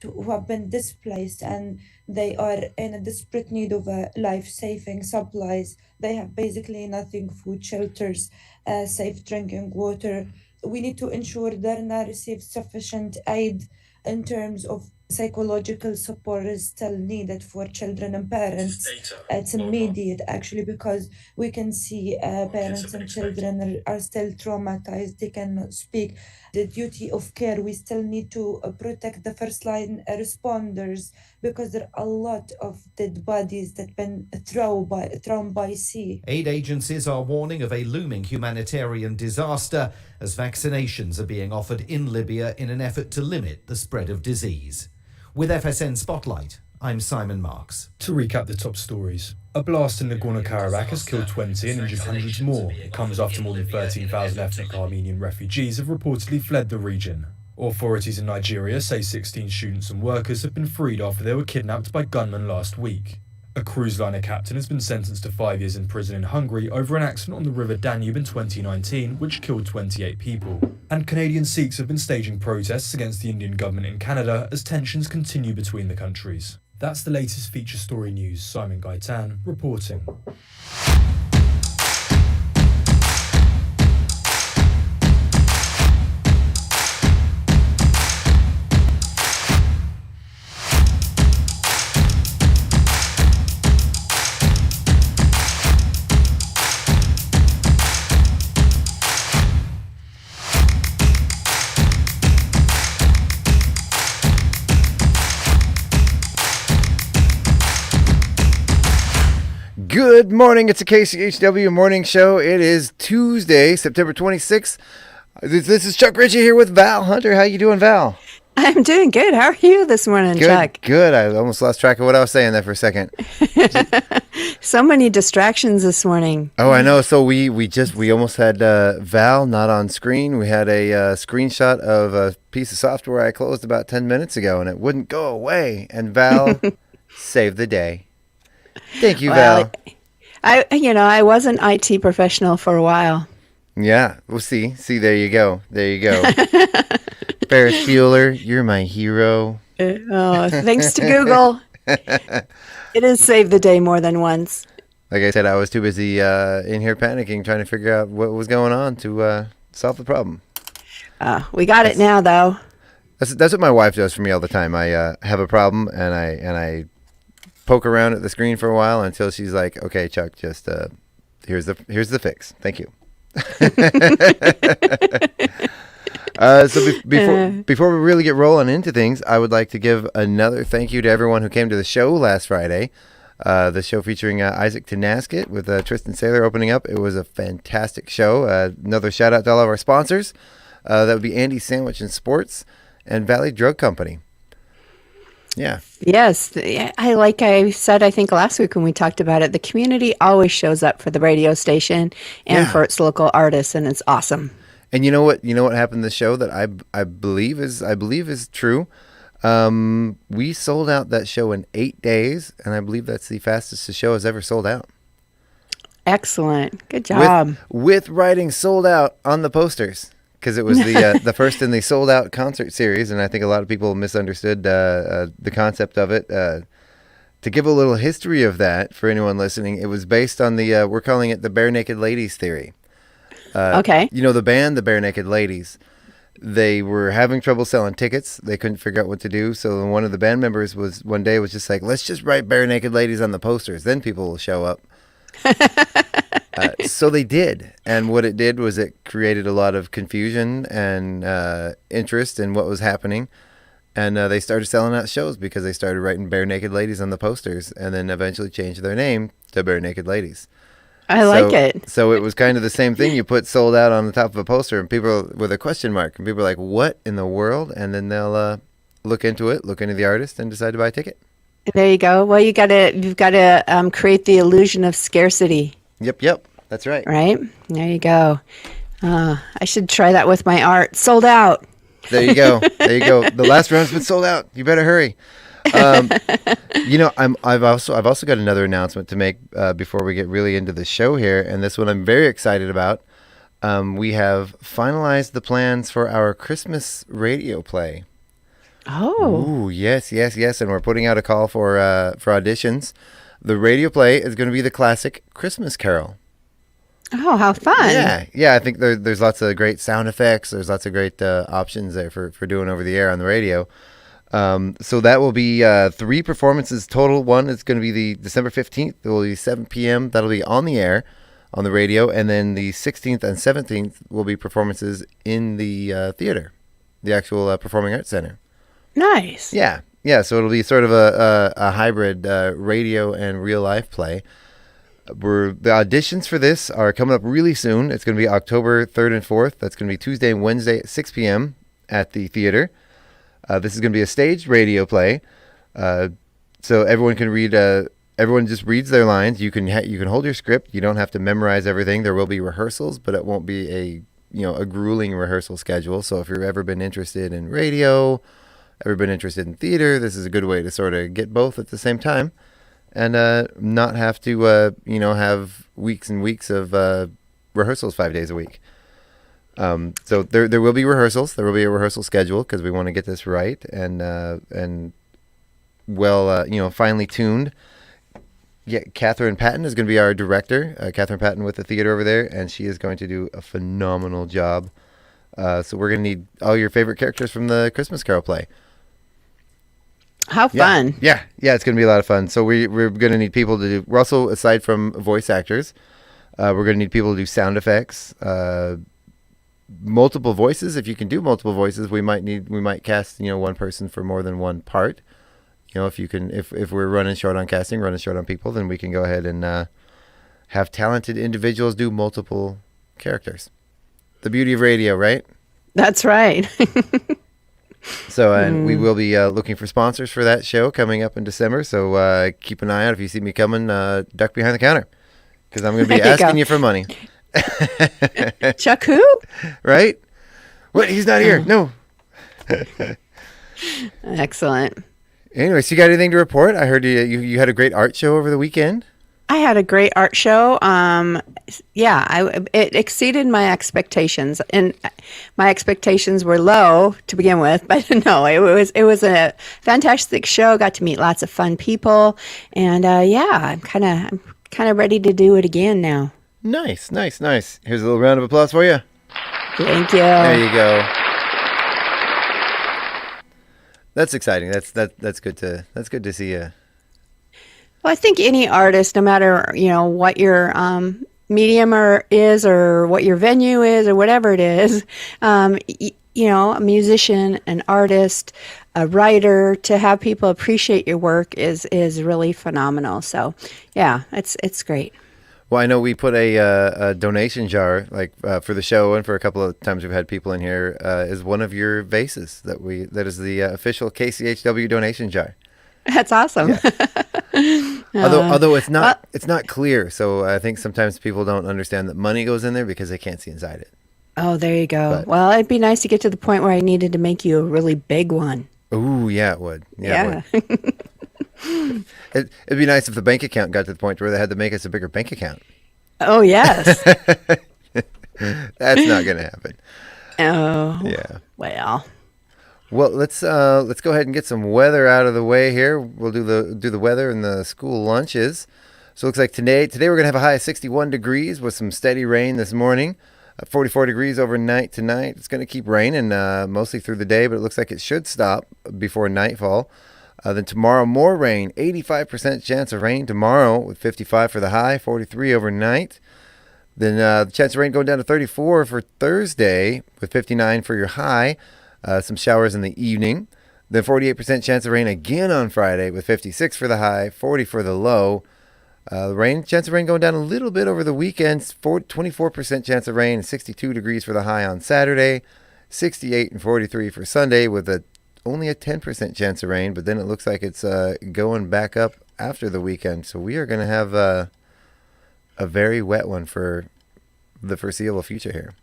who have been displaced, and they are in a desperate need of life-saving supplies. They have basically nothing: food, shelters, safe drinking water. We need to ensure Darna receives sufficient aid in terms of psychological support is still needed for children and parents. It's immediate actually, because we can see parents and children are still traumatized. They cannot speak. The duty of care, we still need to protect the first line responders, because there are a lot of dead bodies that been thrown by sea. Aid agencies are warning of a looming humanitarian disaster as vaccinations are being offered in Libya in an effort to limit the spread of disease. With FSN Spotlight, I'm Simon Marks. To recap the top stories. A blast in Nagorno-Karabakh has killed 20 and injured hundreds more. It comes after more than 13,000 ethnic Armenian refugees have reportedly fled the region. Authorities in Nigeria say 16 students and workers have been freed after they were kidnapped by gunmen last week. A cruise liner captain has been sentenced to 5 years in prison in Hungary over an accident on the River Danube in 2019, which killed 28 people. And Canadian Sikhs have been staging protests against the Indian government in Canada as tensions continue between the countries. That's the latest feature story news. Simon Gaitan reporting. Good morning. It's a KCHW morning show. It is Tuesday, September 26th. This is Chuck Ritchie here with Val Hunter. How you doing, Val? I'm doing good. How are you this morning, Chuck? Good. I almost lost track of what I was saying there for a second. So many distractions this morning. Oh, I know. So we almost had Val not on screen. We had a screenshot of a piece of software I closed about 10 minutes ago, and it wouldn't go away. And Val saved the day. Thank you, Val. I was an IT professional for a while. Yeah, we'll see. There you go. Ferris Bueller, you're my hero. Thanks to Google. It has saved the day more than once. Like I said, I was too busy in here panicking, trying to figure out what was going on to solve the problem. We got it now, though. That's what my wife does for me all the time. I have a problem, and I poke around at the screen for a while until she's like, "Okay, Chuck, just here's the fix. Thank you." Before we really get rolling into things, I would like to give another thank you to everyone who came to the show last Friday. The show featuring Isaac Tenasket with Tristan Saylor opening up. It was a fantastic show. Another shout out to all of our sponsors. That would be Andy's Sandwich and Sports and Valley Drug Company. Yeah. Yes. Like I said, I think last week when we talked about it, the community always shows up for the radio station and for its local artists, and it's awesome. And you know what happened this show that I believe is true. We sold out that show in 8 days, and I believe that's the fastest the show has ever sold out. Excellent. Good job. With writing sold out on the posters. Because it was the first in the sold out concert series, and I think a lot of people misunderstood the concept of it. To give a little history of that for anyone listening, it was based on we're calling it the Bare Naked Ladies theory. Okay. You know the band, the Bare Naked Ladies. They were having trouble selling tickets. They couldn't figure out what to do. So one of the band members was just like, let's just write Bare Naked Ladies on the posters. Then people will show up. So they did, and what it did was it created a lot of confusion and interest in what was happening, and they started selling out shows because they started writing Bare Naked Ladies on the posters, and then eventually changed their name to Bare Naked Ladies. I like it. So it was kind of the same thing. You put sold out on the top of a poster, and people with a question mark, and people are like, what in the world? And then they'll look into the artist, and decide to buy a ticket. There you go. Well, you've got to create the illusion of scarcity. Yep. That's right. Right? There you go. I should try that with my art. Sold out. There you go. The last round's been sold out. You better hurry. I've also got another announcement to make before we get really into the show here, and this one I'm very excited about. We have finalized the plans for our Christmas radio play. Oh. Ooh, yes, yes, yes. And we're putting out a call for auditions. The radio play is going to be the classic Christmas Carol. Oh, how fun. Yeah, yeah. I think there's lots of great sound effects. There's lots of great options there for doing over the air on the radio. So that will be 3 performances total. One is going to be the December 15th. It will be 7 p.m. That'll be on the air, on the radio. And then the 16th and 17th will be performances in the theater, the actual Performing Arts Center. Nice. Yeah, yeah. So it'll be sort of a hybrid radio and real life play. The auditions for this are coming up really soon. It's going to be October 3rd and 4th. That's going to be Tuesday and Wednesday at 6 p.m. at the theater. This is going to be a staged radio play, so everyone can read. Everyone just reads their lines. You can you can hold your script. You don't have to memorize everything. There will be rehearsals, but it won't be a grueling rehearsal schedule. So if you've ever been interested in radio, ever been interested in theater, this is a good way to sort of get both at the same time, and not have to have weeks and weeks of rehearsals 5 days a week. So there will be rehearsals. There will be a rehearsal schedule because we want to get this right and well finely tuned. Yeah, Catherine Patton is going to be our director. Catherine Patton with the theater over there, and she is going to do a phenomenal job. So we're going to need all your favorite characters from the Christmas Carol play. How fun. Yeah, it's going to be a lot of fun. So we're going to need people to do. We're also, aside from voice actors, we're going to need people to do sound effects. Multiple voices. If you can do multiple voices, we might cast one person for more than one part. If we're running short on casting, running short on people, then we can go ahead and have talented individuals do multiple characters. The beauty of radio, right? That's right. So, and we will be looking for sponsors for that show coming up in December. So keep an eye out. If you see me coming, duck behind the counter because I'm going to be asking you for money. Chuck who? Right? What? He's not here. No. Excellent. Anyway, so you got anything to report? I heard you had a great art show over the weekend. I had a great art show. It exceeded my expectations, and my expectations were low to begin with. But no, it was a fantastic show. Got to meet lots of fun people, and I'm kind of ready to do it again now. Nice. Here's a little round of applause for you. Thank you. There you go. That's exciting. That's good to see you. Well, I think any artist, no matter what your medium is or what your venue is or whatever it is, a musician, an artist, a writer, to have people appreciate your work is really phenomenal. So, yeah, it's great. Well, I know we put a donation jar for the show, and for a couple of times we've had people in here, is one of your vases that is the official KCHW donation jar. That's awesome. Yeah. Although it's not clear, so I think sometimes people don't understand that money goes in there because they can't see inside it. Oh, there you go. But, well, it'd be nice to get to the point where I needed to make you a really big one. Ooh, yeah, it would. Yeah. It would. It'd be nice if the bank account got to the point where they had to make us a bigger bank account. Oh, yes. That's not going to happen. Oh. Yeah. Well, let's go ahead and get some weather out of the way here. We'll do the weather and the school lunches. So it looks like today we're going to have a high of 61 degrees with some steady rain this morning. 44 degrees overnight tonight. It's going to keep raining mostly through the day, but it looks like it should stop before nightfall. Then tomorrow, more rain. 85% chance of rain tomorrow with 55 for the high, 43 overnight. Then the chance of rain going down to 34 for Thursday with 59 for your high. Some showers in the evening. Then 48% chance of rain again on Friday with 56 for the high, 40 for the low. Chance of rain going down a little bit over the weekend. 24% chance of rain, 62 degrees for the high on Saturday. 68 and 43 for Sunday with only a 10% chance of rain. But then it looks like it's going back up after the weekend. So we are going to have a very wet one for the foreseeable future here.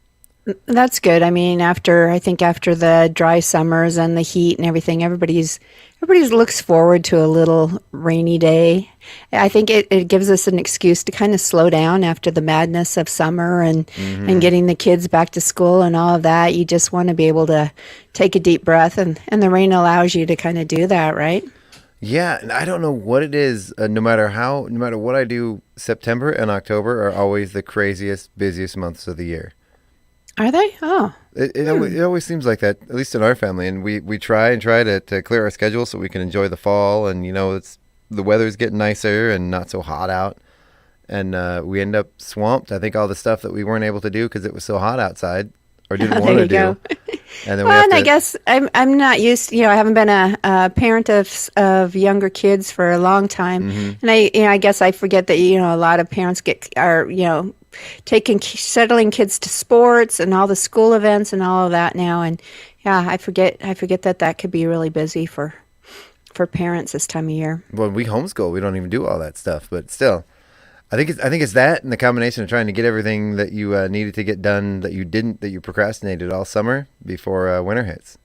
That's good. I mean, I think after the dry summers and the heat and everything, everybody's looks forward to a little rainy day. I think it gives us an excuse to kind of slow down after the madness of summer and getting the kids back to school and all of that. You just want to be able to take a deep breath, and the rain allows you to kind of do that, right? Yeah, and I don't know what it is. No matter what I do, September and October are always the craziest, busiest months of the year. Are they? Oh. It always seems like that, at least in our family. And we try to clear our schedule so we can enjoy the fall. And, the weather's getting nicer and not so hot out. And we end up swamped. I think all the stuff that we weren't able to do because it was so hot outside or didn't want to do. And then Well, and I guess I'm not used. I haven't been a parent of younger kids for a long time, and I guess I forget that a lot of parents are settling kids to sports and all the school events and all of that now, and yeah, I forget that could be really busy for parents this time of year. Well, we homeschool. We don't even do all that stuff, but still. I think it's that and the combination of trying to get everything that you needed to get done that you procrastinated all summer before winter hits.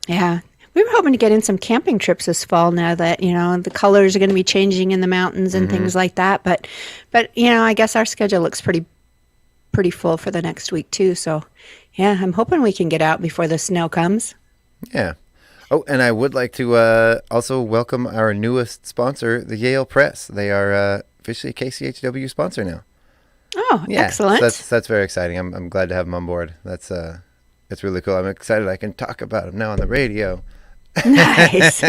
Yeah. We were hoping to get in some camping trips this fall now that, the colors are going to be changing in the mountains and things like that. But I guess our schedule looks pretty full for the next week too. So, yeah, I'm hoping we can get out before the snow comes. Yeah. Oh, and I would like to also welcome our newest sponsor, the Yale Press. They are officially a KCHW sponsor now. Oh, yeah, excellent. So that's very exciting. I'm glad to have them on board. It's really cool. I'm excited I can talk about them now on the radio. Nice.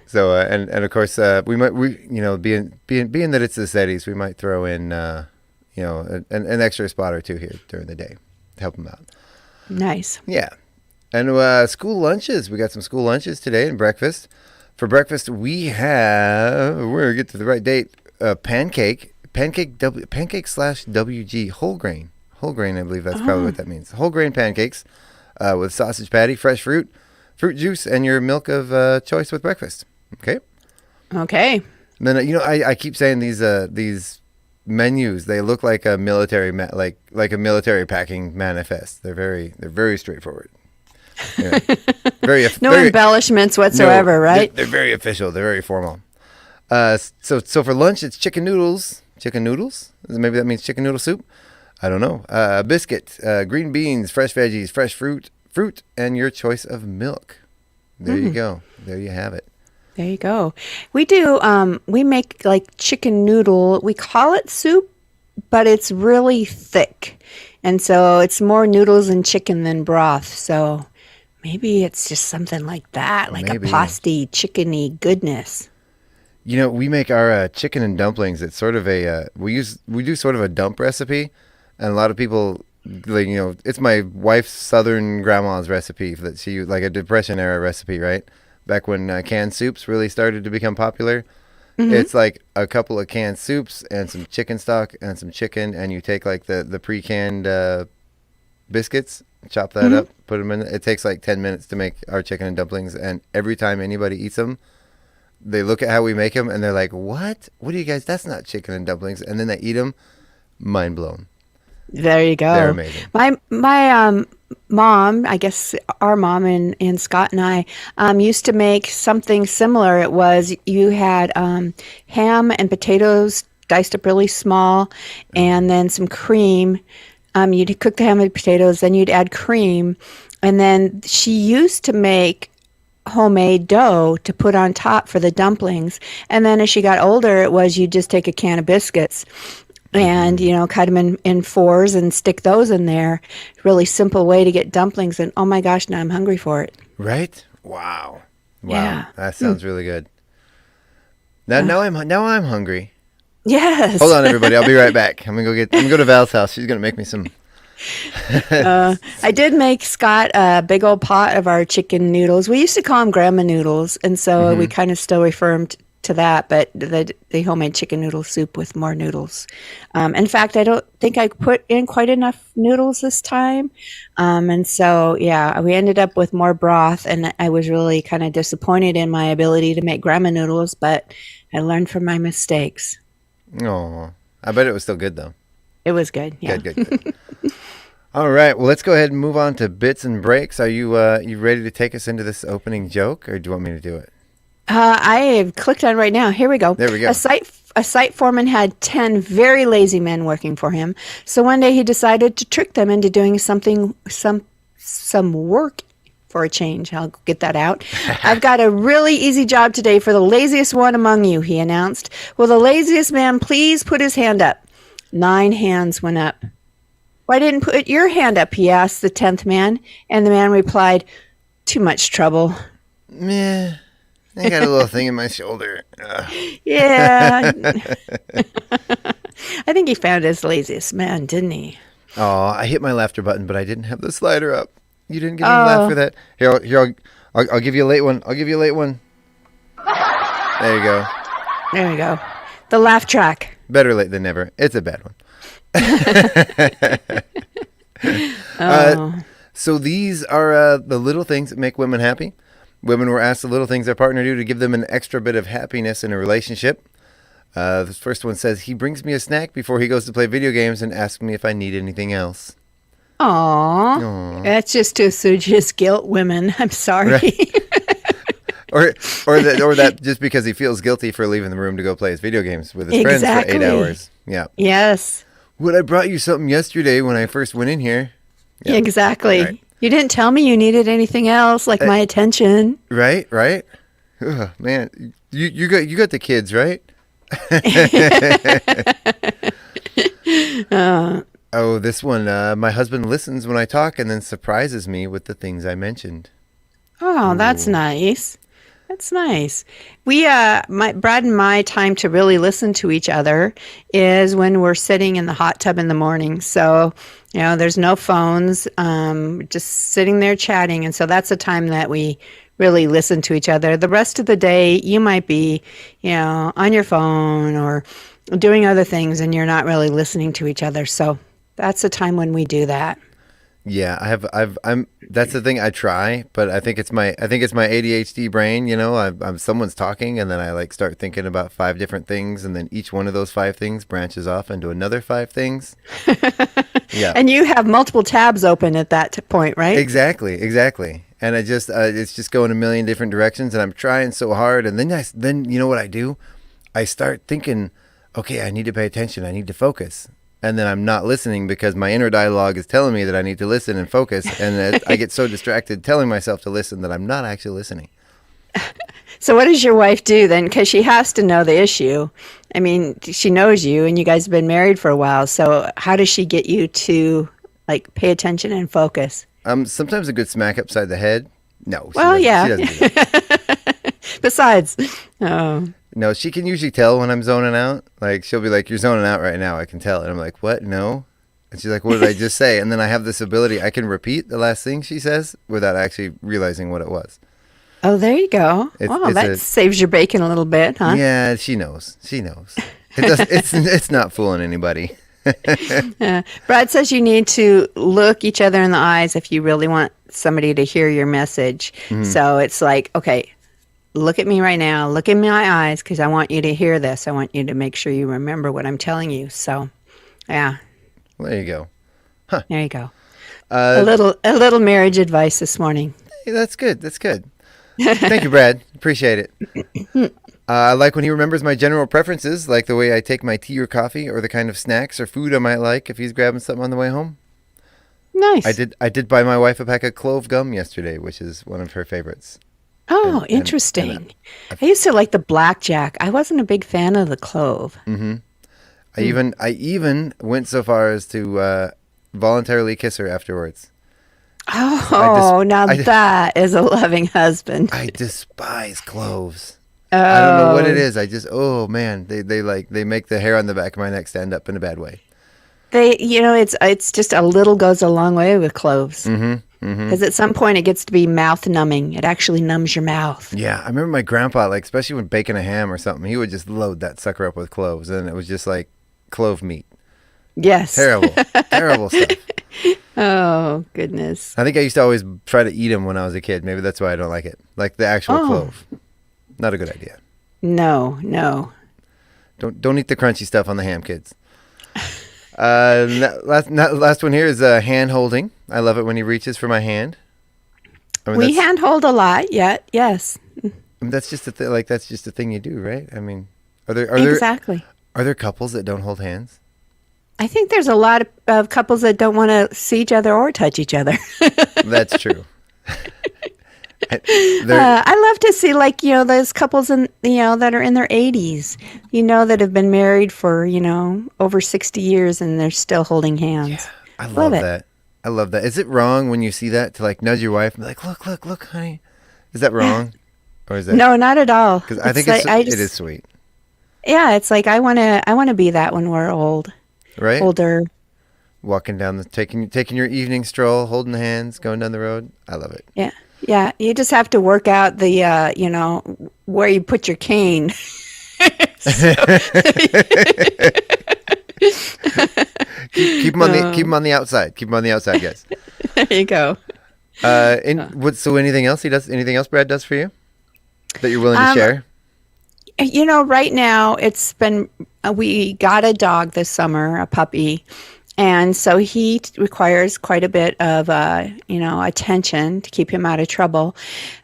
So and of course we being that it's the cities, we might throw in an extra spot or two here during the day to help them out. Nice. Yeah. And school lunches. We got some school lunches today and breakfast. For breakfast, we're going to get to the right date, pancake / WG, whole grain. Whole grain, I believe that's probably what that means. Whole grain pancakes with sausage patty, fresh fruit juice, and your milk of choice with breakfast. Okay? Okay. And then, I keep saying these menus, they look like a military, like a military packing manifest. They're very straightforward. Yeah. No embellishments whatsoever, right? They're very official. They're very formal. So for lunch, it's chicken noodles. Chicken noodles? Maybe that means chicken noodle soup. I don't know. Biscuit, green beans, fresh veggies, fresh fruit, and your choice of milk. There you go. There you have it. There you go. We do. We make like chicken noodle. We call it soup, but it's really thick, and so it's more noodles and chicken than broth. So maybe it's just something like that, like a pasty, chickeny goodness. We make our chicken and dumplings. It's sort of we do sort of a dump recipe, and a lot of people, it's my wife's southern grandma's recipe that she used, like a Depression era recipe, right? Back when canned soups really started to become popular. It's like a couple of canned soups and some chicken stock and some chicken, and you take like the pre-canned biscuits, chop that up, put them in. It takes like 10 minutes to make our chicken and dumplings, and every time anybody eats them, they look at how we make them, and they're like, what are you guys, that's not chicken and dumplings. And then they eat them, mind blown. There you go. They're amazing. My mom, I guess our mom and Scott and I used to make something similar. It was you had ham and potatoes diced up really small, and then some cream. You'd cook the ham and potatoes, then you'd add cream, and then she used to make homemade dough to put on top for the dumplings. And then as she got older, it was you'd just take a can of biscuits and, cut them in fours and stick those in there. Really simple way to get dumplings. And oh my gosh, now I'm hungry for it. Right? Wow. Yeah. That sounds really good. Now I'm hungry. Yes. Hold on, everybody. I'll be right back. I'm gonna go to Val's house. She's gonna make me some. I did make Scott a big old pot of our chicken noodles. We used to call them grandma noodles, and so we kind of still refer them to that, but the homemade chicken noodle soup with more noodles. In fact, I don't think I put in quite enough noodles this time. And so, yeah, we ended up with more broth, and I was really kind of disappointed in my ability to make grandma noodles, but I learned from my mistakes. Oh, I bet it was still good, though. It was good. Yeah. Good. All right. Well, let's go ahead and move on to bits and breaks. Are you you ready to take us into this opening joke, or do you want me to do it? I have clicked on right now. Here we go. There we go. A site foreman had 10 very lazy men working for him. So one day he decided to trick them into doing some work for a change. I'll get that out. I've got a really easy job today for the laziest one among you, he announced. Will the laziest man please put his hand up? 9 hands went up. Why didn't put your hand up, he asked the 10th man. And the man replied, too much trouble. Meh. I got a little thing in my shoulder. Yeah. I think he found his laziest man, didn't he? Oh, I hit my laughter button, but I didn't have the slider up. You didn't give me a laugh for that. Here, I'll give you a late one. There you go. There we go. The laugh track. Better late than never. It's a bad one. So these are the little things that make women happy. Women were asked the little things their partner do to give them an extra bit of happiness in a relationship. The first one says, he brings me a snack before he goes to play video games and asks me if I need anything else. Aww. That's just to suggest guilt, women. I'm sorry. Right. or that just because he feels guilty for leaving the room to go play his video games with his friends for 8 hours. Yeah. Yes. Well, I brought you something yesterday when I first went in here. Yeah. Exactly. Right. You didn't tell me you needed anything else, like my attention. Right. Ugh, man, you got the kids, right? Oh, this one. My husband listens when I talk and then surprises me with the things I mentioned. Oh, that's nice. That's nice. We, Brad and my time to really listen to each other is when we're sitting in the hot tub in the morning. So, there's no phones, just sitting there chatting. And so that's the time that we really listen to each other. The rest of the day, you might be, on your phone or doing other things and you're not really listening to each other. So that's the time when we do that. Yeah, that's the thing I try, but I think it's my ADHD brain, I'm someone's talking and then I start thinking about 5 different things and then each one of those 5 things branches off into another 5 things. Yeah. And you have multiple tabs open at that point, right? Exactly. And it's just going a million different directions and I'm trying so hard and then you know what I do? I start thinking, okay, I need to pay attention. I need to focus. And then I'm not listening because my inner dialogue is telling me that I need to listen and focus. And I get so distracted telling myself to listen that I'm not actually listening. So what does your wife do then? Because she has to know the issue. I mean, she knows you and you guys have been married for a while. So how does she get you to pay attention and focus? Sometimes a good smack upside the head. No. Well, yeah. She doesn't do that. Besides. No, she can usually tell when I'm zoning out. She'll be like, you're zoning out right now. I can tell. And I'm like, what? No. And she's like, what did I just say? And then I have this ability. I can repeat the last thing she says without actually realizing what it was. Oh, there you go. That saves your bacon a little bit, huh? Yeah, she knows. It's not fooling anybody. Brad says you need to look each other in the eyes if you really want somebody to hear your message. Mm-hmm. So it's like, okay, look at me right now. Look in my eyes because I want you to hear this. I want you to make sure you remember what I'm telling you. So, yeah. Well, there you go. Huh. There you go. A little marriage advice this morning. Hey, that's good. Thank you, Brad. Appreciate it. I like when he remembers my general preferences, like the way I take my tea or coffee or the kind of snacks or food I might like if he's grabbing something on the way home. Nice. I did buy my wife a pack of clove gum yesterday, which is one of her favorites. Oh, interesting. I used to like the blackjack. I wasn't a big fan of the clove. Mm-hmm. I even went so far as to voluntarily kiss her afterwards. Oh, that is a loving husband. I despise cloves. Oh. I don't know what it is. Man, they make the hair on the back of my neck stand up in a bad way. It's just a little goes a long way with cloves. Mm-hmm. Because at some point it gets to be mouth numbing. It actually numbs your mouth. Yeah, I remember my grandpa, especially when baking a ham or something, he would just load that sucker up with cloves, and it was just like clove meat. Yes. Terrible stuff. Oh, goodness. I think I used to always try to eat them when I was a kid. Maybe that's why I don't like it. Like the actual clove. Not a good idea. No. Don't eat the crunchy stuff on the ham, kids. Last one here is hand holding. I love it when he reaches for my hand. I mean, We handhold a lot yet. Yes, that's just that's just a thing you do, right? I mean, are there exactly. are there couples that don't hold hands? I think there's a lot of couples that don't want to see each other or touch each other. That's true. I love to see those couples that are in their 80s, that have been married for, over 60 years and they're still holding hands. I love it. that. I love that. Is it wrong when you see that to nudge your wife and be like, look, honey? Is that wrong? Or is that No, not at all. Because I think it is sweet. Yeah, it's like I want to be that when we're old. Right? Older. Walking down taking your evening stroll, holding hands, going down the road. I love it. Yeah. Yeah, you just have to work out the where you put your cane. keep them on the outside. Keep them on the outside, guys. There you go. So anything else he does? Anything else Brad does for you that you're willing to share? Right now it's been we got a dog this summer, a puppy, and so he requires quite a bit of attention to keep him out of trouble.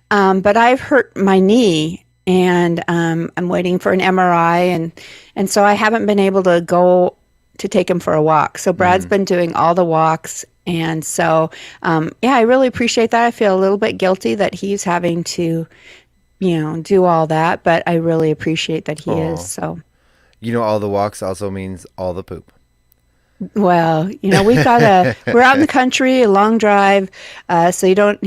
But I've hurt my knee, and I'm waiting for an MRI, and so I haven't been able to go to take him for a walk. So Brad's been doing all the walks. And so, I really appreciate that. I feel a little bit guilty that he's having to, do all that, but I really appreciate that he is. So, all the walks also means all the poop. Well, we're out in the country, a long drive, so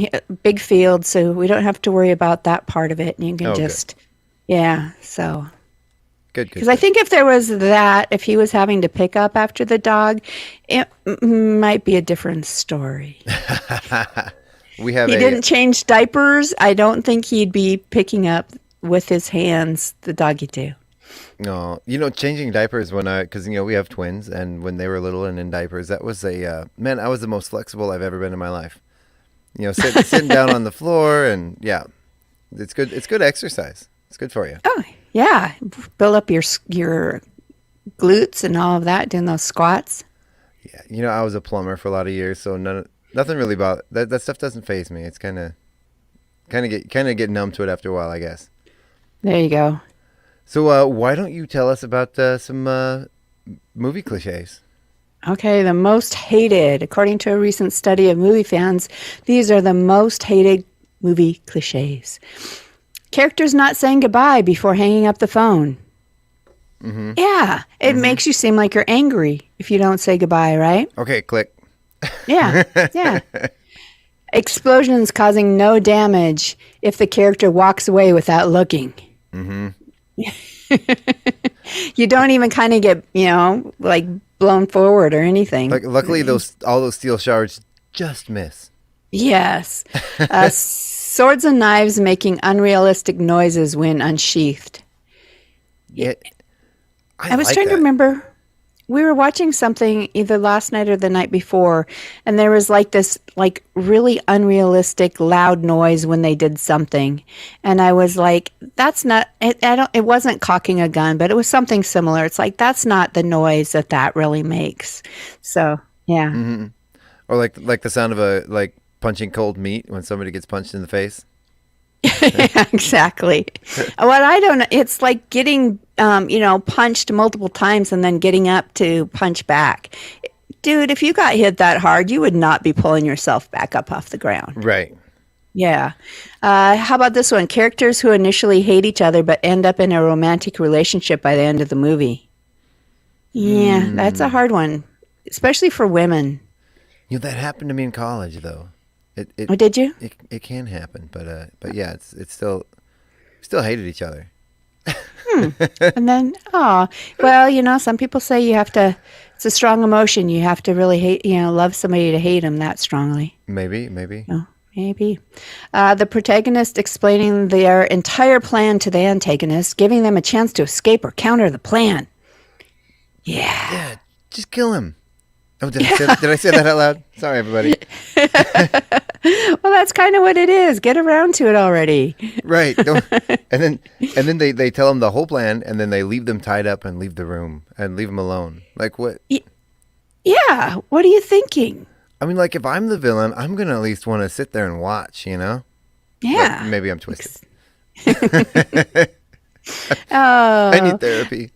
big field, so we don't have to worry about that part of it. And you can so. Good. Because I think if he was having to pick up after the dog, it might be a different story. He didn't change diapers. I don't think he'd be picking up with his hands the doggy do. No, changing diapers because we have twins, and when they were little and in diapers, that was I was the most flexible I've ever been in my life. Sitting down on the floor, and it's good. It's good exercise. It's good for you. Oh yeah, build up your glutes and all of that, doing those squats. Yeah, I was a plumber for a lot of years, so nothing really about that stuff doesn't faze me. It's kind of get numb to it after a while, I guess. There you go. So why don't you tell us about some movie cliches? Okay, the most hated, according to a recent study of movie fans, these are the most hated movie cliches. Characters not saying goodbye before hanging up the phone. Mm-hmm. Yeah, it makes you seem like you're angry if you don't say goodbye, right? Okay, click. Yeah. Explosions causing no damage if the character walks away without looking. Mm-hmm. You don't even kind of get, blown forward or anything. Luckily, all those steel shards just miss. Yes. Swords and knives making unrealistic noises when unsheathed. Yeah, I was trying to remember. We were watching something either last night or the night before, and there was this really unrealistic loud noise when they did something, and I was like, "That's not." It wasn't cocking a gun, but it was something similar. It's like that's not the noise that really makes. So yeah. Mm-hmm. Or like the sound of punching cold meat when somebody gets punched in the face. Yeah, exactly. What I don't know, it's like getting, punched multiple times and then getting up to punch back. Dude, if you got hit that hard, you would not be pulling yourself back up off the ground. Right. Yeah. How about this one? Characters who initially hate each other but end up in a romantic relationship by the end of the movie. Yeah, that's a hard one, especially for women. That happened to me in college, though. Oh, did you? It can happen, but yeah, it's still hated each other. And then, some people say you have to. It's a strong emotion. You have to really hate, love somebody to hate them that strongly. Maybe. Oh, maybe. The protagonist explaining their entire plan to the antagonist, giving them a chance to escape or counter the plan. Yeah. Yeah, just kill him. Oh, did I say that out loud? Sorry, everybody. Well, that's kind of what it is. Get around to it already. Right. And then they tell them the whole plan, and then they leave them tied up and leave the room and leave them alone. Like what? Yeah, what are you thinking? I mean, like, if I'm the villain, I'm going to at least want to sit there and watch, you know? But Yeah. maybe I'm twisted. I Oh, need therapy.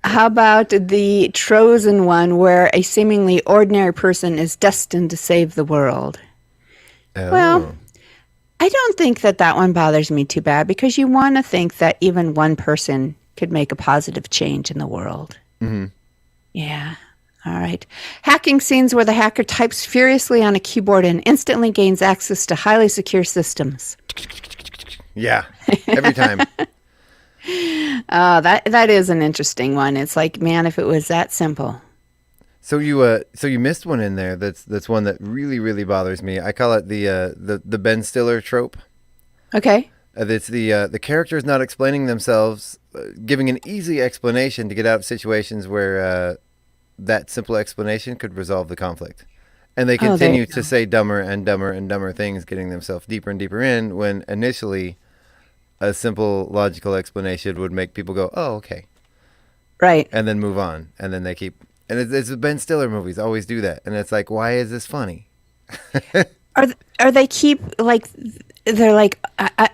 how about the Trojan one where a seemingly ordinary person is destined to save the world? Well, Oh. I don't think that that one bothers me too bad because you want to think that even one person could make a positive change in the world. Hmm. Yeah. All right. Hacking scenes where the hacker types furiously on a keyboard and instantly gains access to highly secure systems. Yeah. Every time. That is an interesting one. It's like, man, if it was that simple. So you missed one in there. That's one that really, really bothers me. I call it the Ben Stiller trope. Okay. It's the characters not explaining themselves, giving an easy explanation to get out of situations where that simple explanation could resolve the conflict. And they Oh, there continue you to go. say dumber and dumber and dumber things, getting themselves deeper and deeper in, when initially a simple logical explanation would make people go, oh, okay, Right. and then move on. And then they keep, and it's the Ben Stiller movies always do that. And it's like, why is this funny? Are they keep like they're like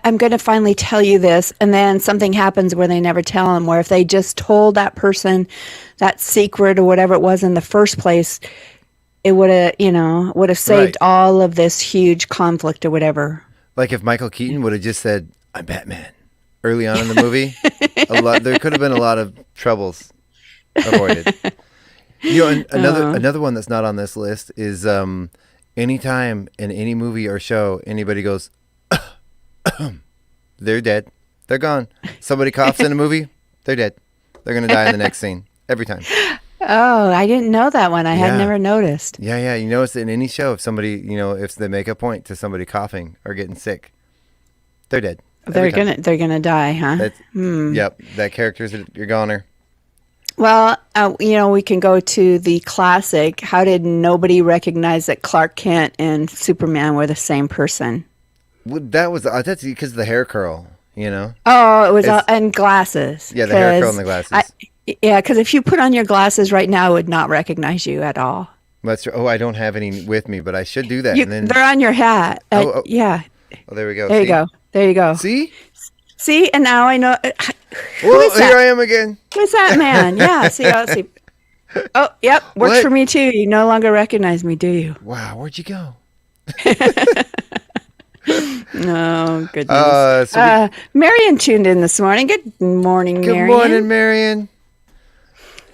I'm going to finally tell you this, and then something happens where they never tell them. Where if they just told that person that secret or whatever it was in the first place, it would have saved Right. all of this huge conflict or whatever. Like if Michael Keaton would have just said, I'm Batman, early on in the movie, there could have been a lot of troubles avoided. Another one that's not on this list is anytime in any movie or show anybody goes, they're dead, they're gone. Somebody coughs in a movie, they're dead. They're gonna die in the next scene every time. Oh, I didn't know that one. I had Yeah. never noticed. Yeah. You notice in any show, if somebody, if they make a point to somebody coughing or getting sick, they're dead. Every time. They're gonna die, huh? That's, Yep, that character's your goner. Well, we can go to the classic. How did nobody recognize that Clark Kent and Superman were the same person? Well, that's because of the hair curl, Oh, it was It's- and glasses. Yeah, the hair curl 'Cause and the glasses. Yeah, because if you put on your glasses right now, I would not recognize you at all. That's true. Oh, I don't have any with me, but I should do that. You, And then, they're on your hat. Oh. Yeah, oh, there we go. there you See? go. There you go. See? See, and now I know. Who Well, is that? here I am again. Who's that man? Yeah, see. Oh, yep, works What? for me too. You no longer recognize me, do you? Wow, where'd you go? Oh, goodness. So Marion tuned in this morning. Good morning, good Marion. morning, Marion.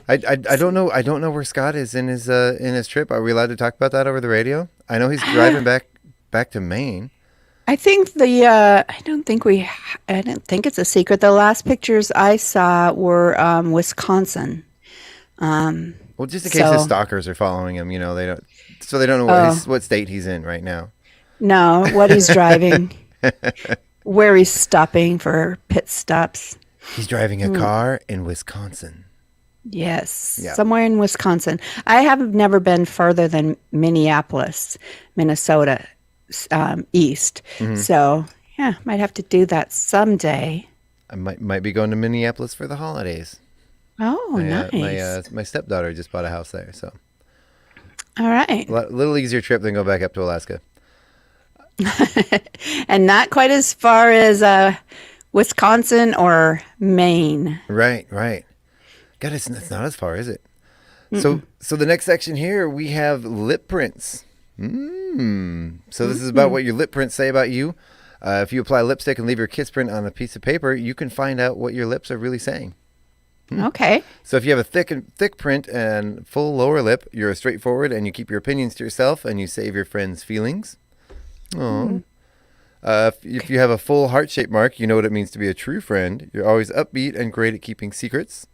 I don't know. I don't know where Scott is in his trip. Are we allowed to talk about that over the radio? I know he's driving back to Maine. I think I don't think it's a secret. The last pictures I saw were Wisconsin. Well, just in case his So- stalkers are following him, they don't. So they don't know Oh. what state he's in right now. No, what he's driving, where he's stopping for pit stops. He's driving a car in Wisconsin. Yes, Yeah. somewhere in Wisconsin. I have never been further than Minneapolis, Minnesota, east. So yeah, might have to do that someday. I might be going to Minneapolis for the holidays. Oh, nice. My stepdaughter just bought a house there, so All right, a little easier trip than go back up to Alaska. and not quite as far as Wisconsin or Maine. Right. God, it's not as far, is it? So the next section here we have lip prints. So this is about what your lip prints say about you. If you apply lipstick and leave your kiss print on a piece of paper, you can find out what your lips are really saying. Okay. So if you have a thick print and full lower lip, you're straightforward and you keep your opinions to yourself and you save your friends' feelings. Oh. If you have a full heart-shaped mark, you know what it means to be a true friend. You're always upbeat and great at keeping secrets.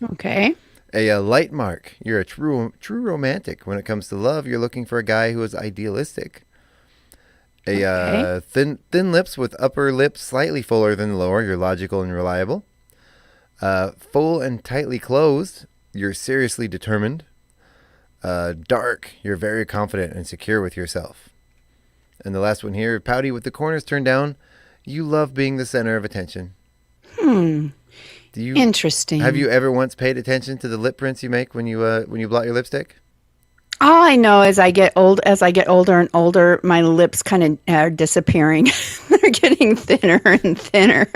Okay. A light mark, you're a true romantic. When it comes to love, you're looking for a guy who is idealistic. Okay. Thin lips with upper lip slightly fuller than the lower, you're logical and reliable. Full and tightly closed, you're seriously determined. Dark, you're very confident and secure with yourself. And the last one here, pouty with the corners turned down, you love being the center of attention. Interesting. Have you ever once paid attention to the lip prints you make when you blot your lipstick? All I know is as I get older and older, my lips kind of are disappearing. They're getting thinner and thinner.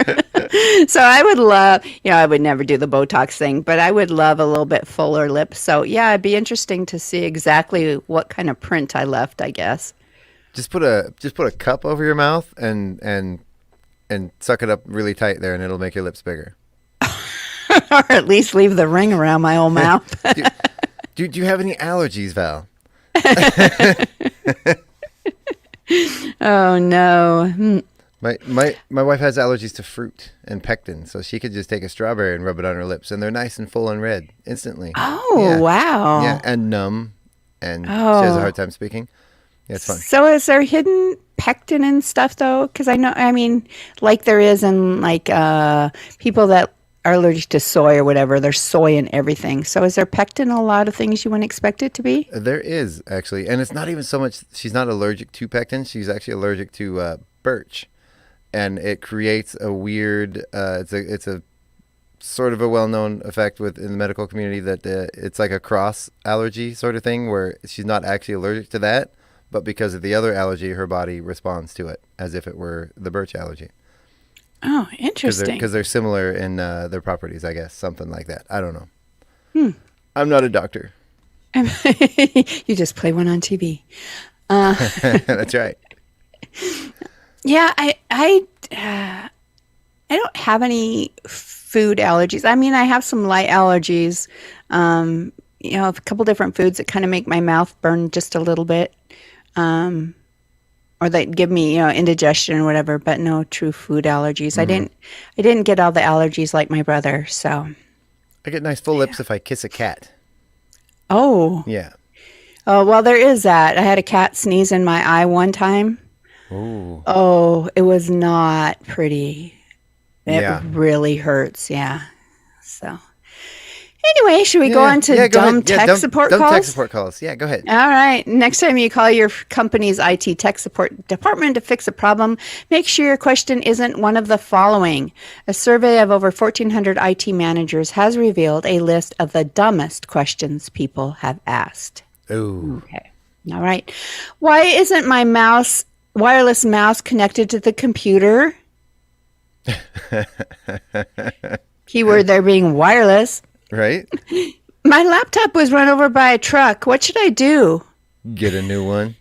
So I would love, I would never do the Botox thing, but I would love a little bit fuller lips. So yeah, it'd be interesting to see exactly what kind of print I left, I guess. Just put a cup over your mouth and suck it up really tight there, and it'll make your lips bigger. Or at least leave the ring around my old mouth. Do you have any allergies, Val? Oh no. My wife has allergies to fruit and pectin, so she could just take a strawberry and rub it on her lips, and they're nice and full and red instantly. Oh, Yeah. wow. Yeah, and numb, and she has a hard time speaking. Yeah, it's fun. So is there hidden pectin and stuff though? Because I mean, like there is in like people that are allergic to soy or whatever, there's soy in everything. So is there pectin in a lot of things you wouldn't expect it to be? There is, actually, and it's not even so much, she's not allergic to pectin, she's actually allergic to birch. And it creates a weird, it's a sort of a well-known effect in the medical community that it's like a cross allergy sort of thing where she's not actually allergic to that, but because of the other allergy, her body responds to it as if it were the birch allergy. Oh, interesting. Because they're similar in their properties, I guess, something like that. I don't know. I'm not a doctor. You just play one on TV. That's right. Yeah, I don't have any food allergies. I mean, I have some light allergies. A couple different foods that kind of make my mouth burn just a little bit, or that give me indigestion or whatever. But no true food allergies. Mm-hmm. I didn't get all the allergies like my brother. So I get nice full lips if I kiss a cat. oh Yeah. well, there is that. I had a cat sneeze in my eye one time. Ooh. Oh, it was not pretty. It Yeah. really hurts. Yeah. So, anyway, should we go on to go dumb ahead. tech support dumb calls? tech support calls. Yeah, go ahead. All right. Next time you call your company's IT tech support department to fix a problem, make sure your question isn't one of the following. A survey of over 1,400 IT managers has revealed a list of the dumbest questions people have asked. Ooh. Okay. All right. Why isn't my wireless mouse connected to the computer? Keyword there being wireless. Right? My laptop was run over by a truck. What should I do? Get a new one.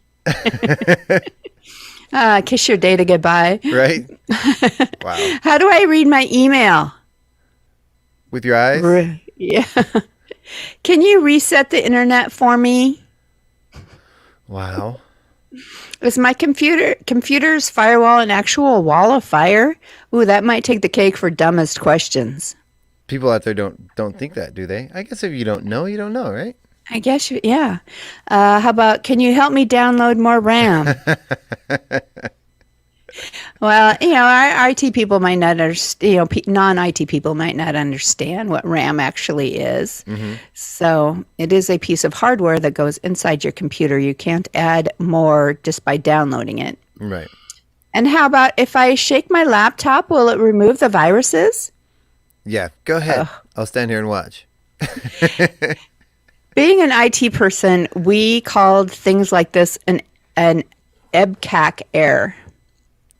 Kiss your data goodbye. Right? Wow. How do I read my email? With your eyes? Yeah. Can you reset the internet for me? Wow. Is my computer's firewall an actual wall of fire? Ooh, that might take the cake for dumbest questions. People out there don't think that, do they? I guess if you don't know, you don't know, right? I guess, yeah. How about, can you help me download more RAM? Well, our IT people might not understand, non-IT people might not understand what RAM actually is. Mm-hmm. So it is a piece of hardware that goes inside your computer. You can't add more just by downloading it. Right. And how about if I shake my laptop, will it remove the viruses? Yeah, go ahead. I'll stand here and watch. Being an IT person, we called things like this an EBCAC error.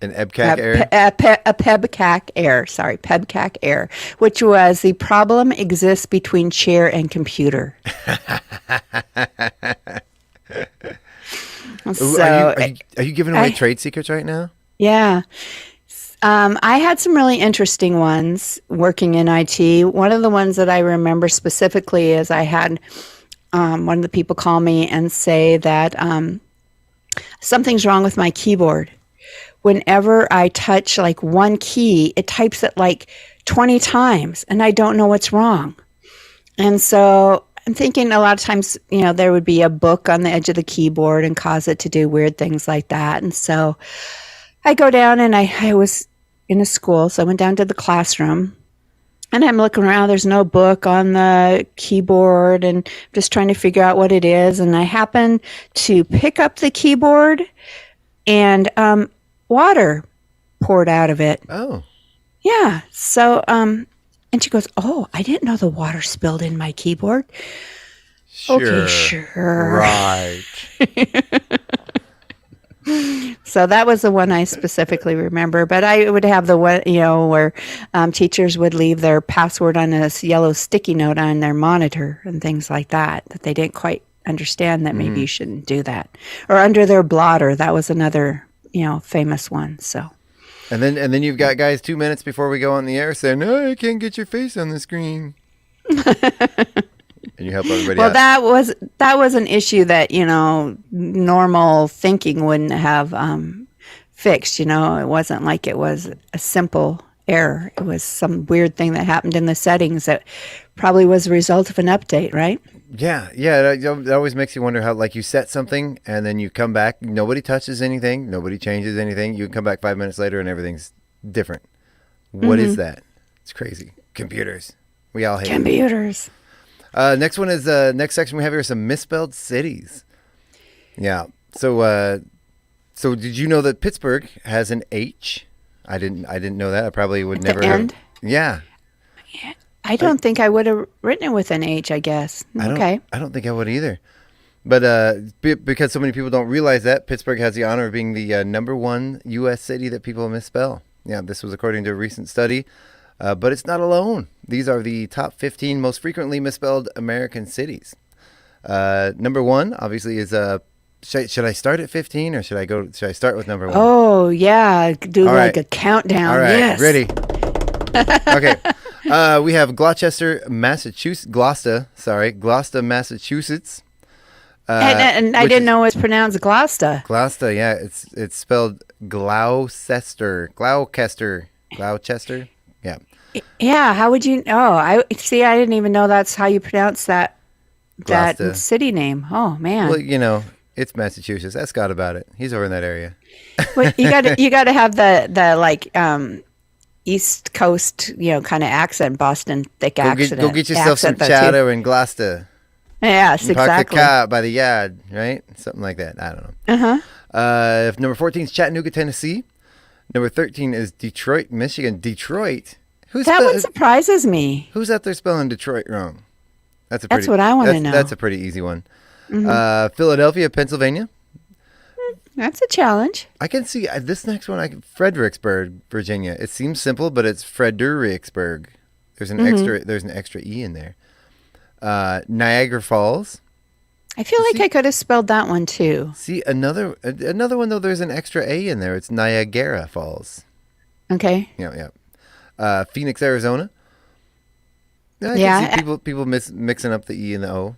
An EBCAC error? A PEBCAC error, sorry, PEBCAC error, which was the problem exists between chair and computer. So, are you giving away trade secrets right now? Yeah. I had some really interesting ones working in IT. One of the ones that I remember specifically is I had one of the people call me and say that something's wrong with my keyboard. Whenever I touch like one key, it types it like 20 times and I don't know what's wrong. And so I'm thinking a lot of times, there would be a book on the edge of the keyboard and cause it to do weird things like that. And so I go down and I was in a school, so I went down to the classroom and I'm looking around. There's no book on the keyboard and just trying to figure out what it is. And I happen to pick up the keyboard and water poured out of it. Oh. Yeah. So, and And she goes, "Oh, I didn't know the water spilled in my keyboard." Sure. Okay, sure. Right. So that was the one I specifically remember. But I would have the one, where teachers would leave their password on a yellow sticky note on their monitor and things like that they didn't quite understand that maybe you shouldn't do that. Or under their blotter, that was another, famous one. So. And then you've got guys 2 minutes before we go on the air saying, "No, I can't get your face on the screen." And you help everybody Well, out. that was an issue that normal thinking wouldn't have fixed. It wasn't like it was a simple error. It was some weird thing that happened in the settings that probably was a result of an update, right? Yeah. It always makes you wonder how, like, you set something and then you come back, nobody touches anything, nobody changes anything. You can come back 5 minutes later and everything's different. What is that? It's crazy. Computers. We all hate them. Computers. Next one is next section we have here is some misspelled cities. Yeah. So did you know that Pittsburgh has an H? I didn't know that. I probably would At never the have. end? Yeah. I don't think I would have written it with an H, I guess. Okay. I don't think I would either. But because so many people don't realize that, Pittsburgh has the honor of being the #1 U.S. city that people misspell. Yeah, this was according to a recent study. But it's not alone. These are the top 15 most frequently misspelled American cities. Number 1, obviously, is should I start at 15 or should I start with number 1? Oh, yeah. Do All like right. a countdown. All right, Yes. ready? Okay. We have Gloucester, Massachusetts. Gloucester, Massachusetts. And I which didn't is- know it was pronounced Gloucester. Gloucester, yeah, it's spelled Gloucester. Yeah. Yeah, how would you? Oh, I see. I didn't even know that's how you pronounce that Gloucester. city name. Oh man. Well, it's Massachusetts. Ask God about it. He's over in that area. Well, you got to have the like East Coast, kind of accent, Boston thick accent. Go get yourself some accent, though, too. chowder in Gloucester. Yes, And park exactly. the car by the yard, right? Something like that. I don't know. If number 14 is Chattanooga, Tennessee. Number 13 is Detroit, Michigan. Detroit? That one surprises me. Who's out there spelling Detroit wrong? That's what I wanna know. That's a pretty easy one. Philadelphia, Pennsylvania. That's a challenge. I can see this next one. Fredericksburg, Virginia. It seems simple, but it's Fredericksburg. There's an extra E in there. Niagara Falls. I feel like I could have spelled that one too. See, another one though. There's an extra A in there. It's Niagara Falls. Okay. Yeah. Phoenix, Arizona. I Yeah. can see people mixing up the E and the O.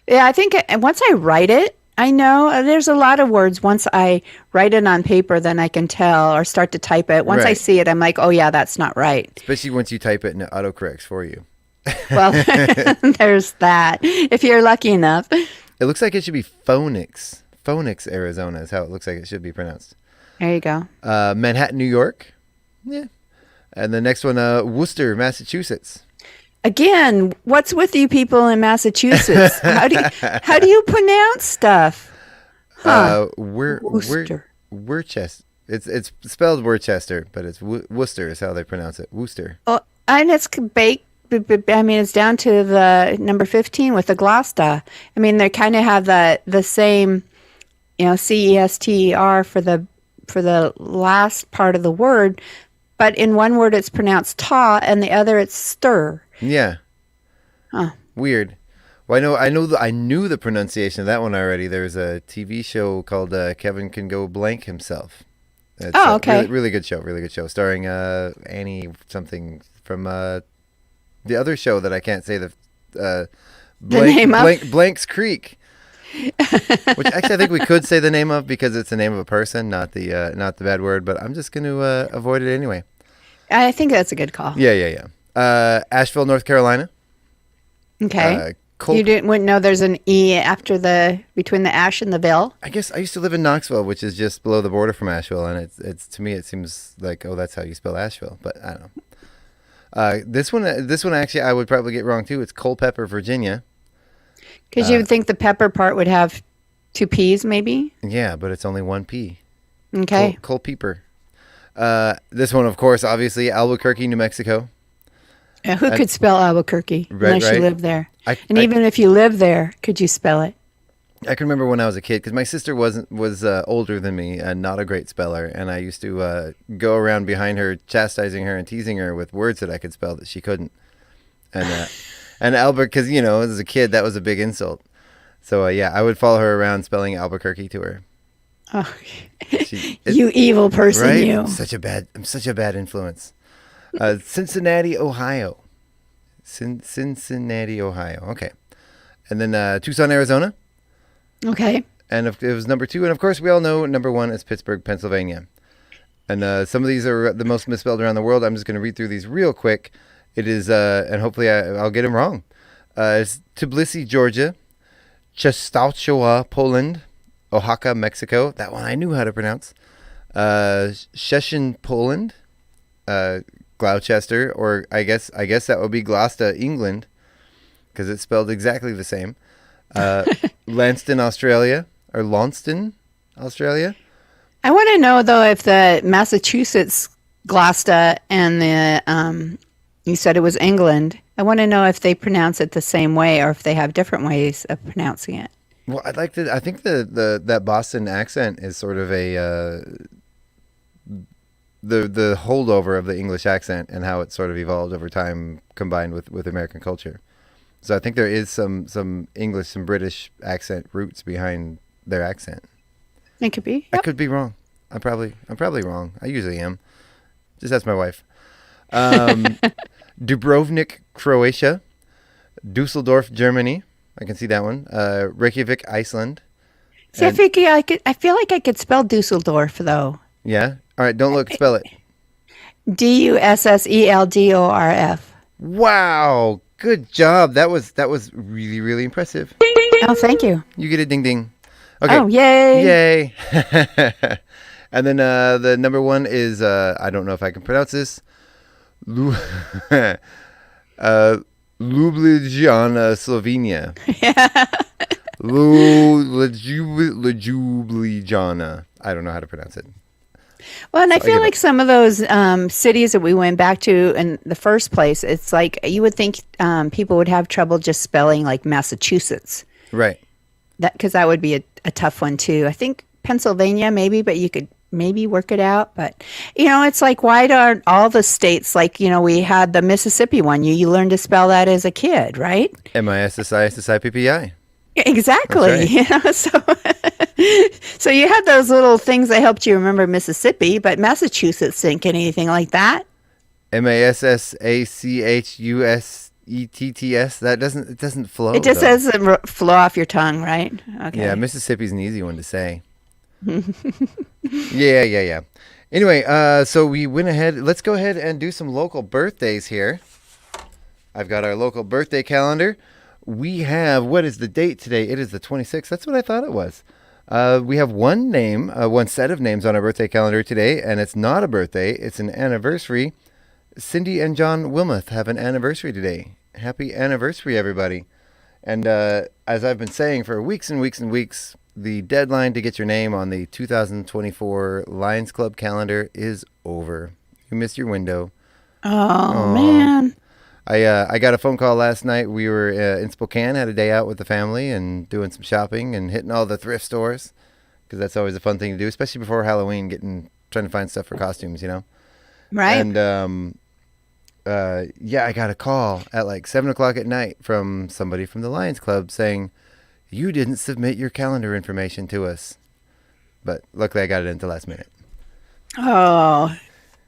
Yeah, I think once I write it, I know there's a lot of words. Once I write it on paper, then I can tell or start to type it. Once I Right. see it, I'm like, oh yeah, that's not right. Especially once you type it and it autocorrects for you. Well, there's that. If you're lucky enough. It looks like it should be Phoenix. Phoenix, Arizona is how it looks like it should be pronounced. There you go. Manhattan, New York. Yeah. And the next one, Worcester, Massachusetts. Again, what's with you people in Massachusetts? How do you pronounce stuff? Worcester. Worcester. It's spelled Worcester, but it's Worcester is how they pronounce it. Worcester. Oh, and it's baked. I mean, it's down to the number 15 with the Gloucester. I mean, they kind of have the same, CESTER for the last part of the word, but in one word it's pronounced ta, and the other it's stir. Yeah. Huh. Weird. Well, I knew the pronunciation of that one already. There's a TV show called Kevin Can Go Blank Himself. It's okay. really good show, starring Annie something from the other show that I can't say the name of? Blank's Creek. Which actually I think we could say the name of because it's the name of a person, not the bad word. But I'm just going to avoid it anyway. I think that's a good call. Yeah. Asheville, North Carolina. Okay. Wouldn't know there's an E between the ash and the ville. I guess I used to live in Knoxville, which is just below the border from Asheville, and it's to me it seems like that's how you spell Asheville, but I don't know. This one actually I would probably get wrong too. It's Culpeper, Virginia. Because you would think the pepper part would have 2 P's maybe. Yeah, but it's only 1 P. Okay. Culpeper. This one, of course, obviously Albuquerque, New Mexico. Who could spell Albuquerque Right, unless right. you live there? I, And I, even if you live there, could you spell it? I can remember when I was a kid because my sister was older than me and not a great speller, and I used to go around behind her, chastising her and teasing her with words that I could spell that she couldn't. And Albert, because as a kid that was a big insult. So yeah, I would follow her around spelling Albuquerque to her. Oh, you evil person, right? you. I'm such a bad influence. Cincinnati, Ohio. Cincinnati, Ohio. Okay, and then Tucson, Arizona. Okay. And it was number 2, and of course we all know number 1 is Pittsburgh, Pennsylvania. And some of these are the most misspelled around the world. I'm just going to read through these real quick. It is, and hopefully I'll get them wrong. It's Tbilisi, Georgia, Częstochowa, Poland, Oaxaca, Mexico. That one I knew how to pronounce. Szczecin, Poland, Gloucester, or I guess that would be Gloucester, England, because it's spelled exactly the same. Launceston, Australia, or Launceston, Australia. I want to know though if the Massachusetts Gloucester and the you said it was England. I want to know if they pronounce it the same way or if they have different ways of pronouncing it. Well, I think that Boston accent is sort of a the holdover of the English accent and how it sort of evolved over time combined with American culture. So I think there is some English, some British accent roots behind their accent. It could be. I Yep. could be wrong. I'm probably wrong. I usually am. Just ask my wife. Dubrovnik, Croatia. Dusseldorf, Germany. I can see that one. Reykjavik, Iceland. See, I feel like I could spell Dusseldorf though. Yeah. All right. Don't look. Spell it. Dusseldorf. Wow. Good job. That was really, really impressive. Oh, thank you. You get a ding ding. Okay. Oh, yay. Yay. And then the number 1 is I don't know if I can pronounce this. Ljubljana, Slovenia. Ljubljana. I don't know how to pronounce it. Well, and I So I feel give like up. some of those cities that we went back to in the first place, it's like you would think people would have trouble just spelling like Massachusetts. Right. Because that would be a tough one too. I think Pennsylvania maybe, but you could maybe work it out. But it's like why aren't all the states like we had the Mississippi one? You learned to spell that as a kid, right? MISSISSIPPI. Exactly. That's So you had those little things that helped you remember Mississippi, but Massachusetts didn't get anything like that. MASSACHUSETTS. It doesn't flow. It just though. doesn't flow off your tongue, right? Okay. Yeah, Mississippi's an easy one to say. Yeah. Anyway, so we went ahead. Let's go ahead and do some local birthdays here. I've got our local birthday calendar. We have, what is the date today? It is the 26th. That's what I thought it was. We have one set of names on our birthday calendar today, and it's not a birthday. It's an anniversary. Cindy and John Wilmoth have an anniversary today. Happy anniversary, everybody. And as I've been saying for weeks and weeks and weeks, the deadline to get your name on the 2024 Lions Club calendar is over. You missed your window. Oh, man. I got a phone call last night. We were in Spokane, had a day out with the family and doing some shopping and hitting all the thrift stores because that's always a fun thing to do, especially before Halloween, trying to find stuff for costumes, Right. And I got a call at like 7 o'clock at night from somebody from the Lions Club saying, you didn't submit your calendar information to us. But luckily I got it in at the last minute. Oh,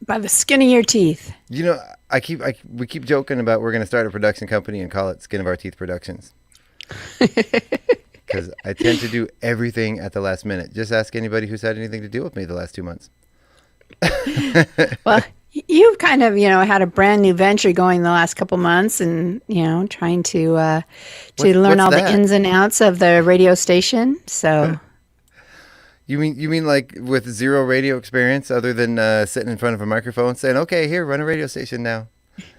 by the skin of your teeth. We keep joking about we're going to start a production company and call it Skin of Our Teeth Productions. Because I tend to do everything at the last minute. Just ask anybody who's had anything to do with me the last 2 months. Well, you've kind of, had a brand new venture going the last couple months and, trying to learn what's all that? the ins and outs of the radio station. So You mean like with zero radio experience other than sitting in front of a microphone saying, okay, here, run a radio station now.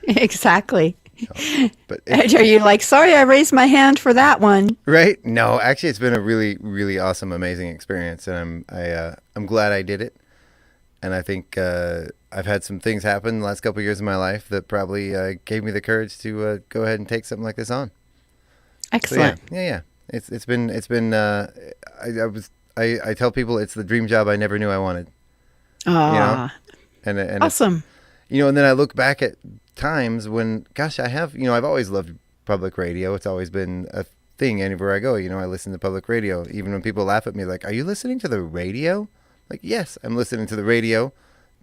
exactly. But Are you like, sorry, I raised my hand for that one? right? No, actually, it's been a really, really awesome, amazing experience, and I'm glad I did it. And I think I've had some things happen the last couple of years of my life that probably gave me the courage to go ahead and take something like this on. Excellent. So yeah. It's been. I tell people it's the dream job I never knew I wanted. Ah, And awesome. and then I look back at times when, gosh, I've always loved public radio. It's always been a thing anywhere I go. I listen to public radio. Even when people laugh at me, like, "Are you listening to the radio?" Like, yes, I'm listening to the radio,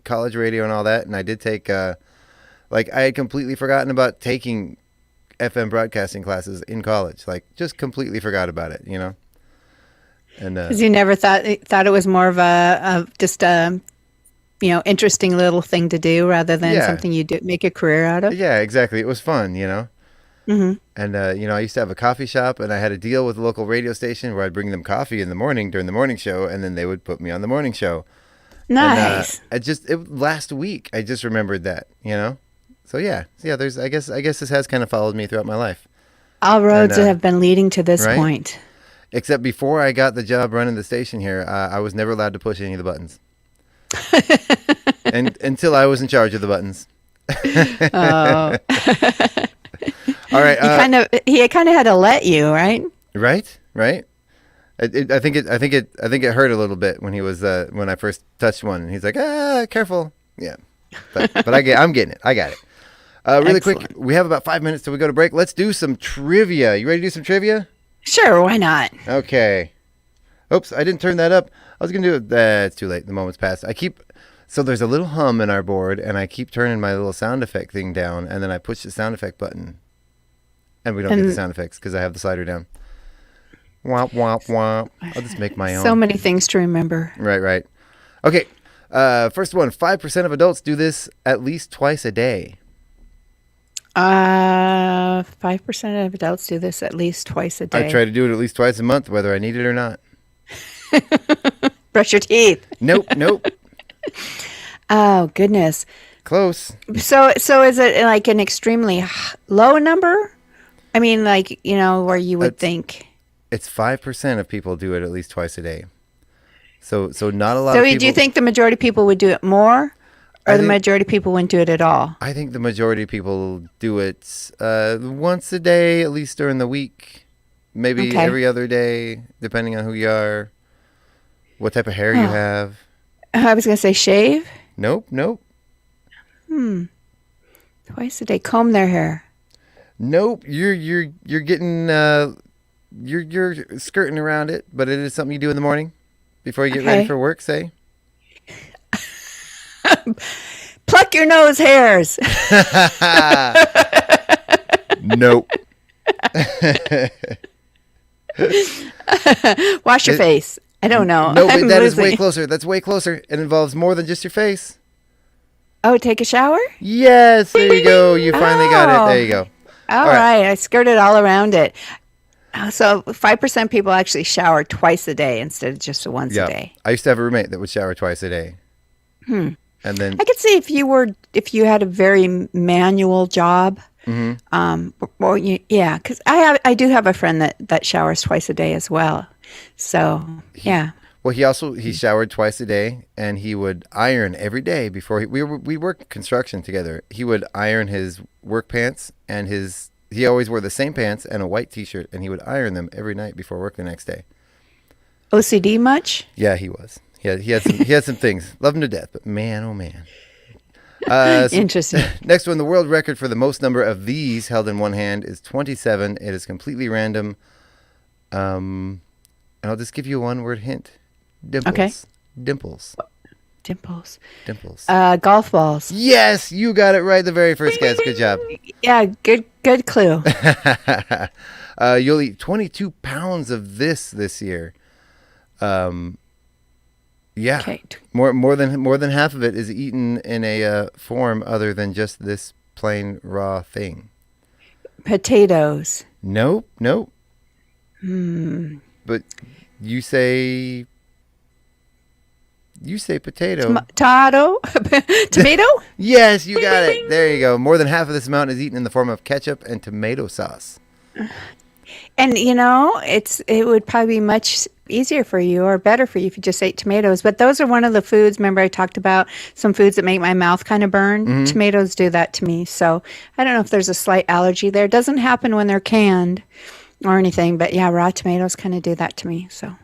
college radio and all that. And I did take, I had completely forgotten about taking FM broadcasting classes in college. Like, just completely forgot about it, And Because you never thought it was more of just a interesting little thing to do rather than something you do make a career out of. yeah, exactly. It was fun, Mm-hmm. And, I used to have a coffee shop, and I had a deal with a local radio station where I'd bring them coffee in the morning during the morning show, and then they would put me on the morning show. Nice. And, last week, I just remembered that, So, yeah, there's, I guess this has kind of followed me throughout my life. All roads have been leading to this right? point. Except before I got the job running the station here, I was never allowed to push any of the buttons. And until I was in charge of the buttons. Oh. All right. He kind of had to let you, right? Right. I think it hurt a little bit when he was when I first touched one. And he's like, careful. Yeah. But I'm getting it. I got it. Really quick, we have about 5 minutes till we go to break. Let's do some trivia. You ready to do some trivia? Sure, why not? Okay. Oops, I didn't turn that up. I was going to do it. It's too late. The moment's passed. So there's a little hum in our board, and I keep turning my little sound effect thing down, and then I push the sound effect button. And we don't get the sound effects because I have the slider down. Womp, womp, womp. I'll just make my own. So many things to remember. Right. Okay. First one. 5% of adults do this at least twice a day. 5% of adults do this at least twice a day. I try to do it at least twice a month, whether I need it or not. Brush your teeth. Nope. Oh, goodness. Close. So is it like an extremely low number? I mean, like, where you would think. It's 5% of people do it at least twice a day. So not a lot So of people. do you think the majority of people would do it more? Or the majority of people wouldn't do it at all? I think the majority of people do it once a day, at least during the week. Maybe every other day, depending on who you are, what type of hair you have. I was going to say shave. Nope. Twice a day, comb their hair. Nope. You're getting you're skirting around it, but it is something you do in the morning before you get ready for work. Say. Pluck your nose hairs. Nope. Wash your face. I don't know. No, but that is way closer. That's way closer. It involves more than just your face. Oh, take a shower? Yes, there you go. You finally got it. There you go. All right. I skirted all around it. So 5% people actually shower twice a day instead of just once a day. I used to have a roommate that would shower twice a day. And then I could see if you had a very manual job. Well, yeah, because I do have a friend that showers twice a day as well. So yeah. Well, he showered twice a day, and he would iron every day before we worked construction together. He would iron his work pants and he always wore the same pants and a white T-shirt, and he would iron them every night before work the next day. OCD much? Yeah, he was. He had some things. Love him to death, but man, oh man. Interesting. Next one, the world record for the most number of these held in one hand is 27. It is completely random. And I'll just give you a one-word hint. Dimples. Okay. Dimples. Dimples. Golf balls. Yes, you got it right the very first guess. Good job. Yeah, good clue. You'll eat 22 pounds of this year. Yeah. Okay. More than half of it is eaten in a form other than just this plain raw thing. Potatoes. Nope. But you say potato. Tomato? Yes, you got it. There you go. More than half of this amount is eaten in the form of ketchup and tomato sauce. And it would probably be much easier for you or better for you if you just ate tomatoes. But those are one of the foods. Remember, I talked about some foods that make my mouth kind of burn. Tomatoes do that to me. So I don't know if there's a slight allergy there. It doesn't happen when they're canned or anything. But yeah, raw tomatoes kind of do that to me. So.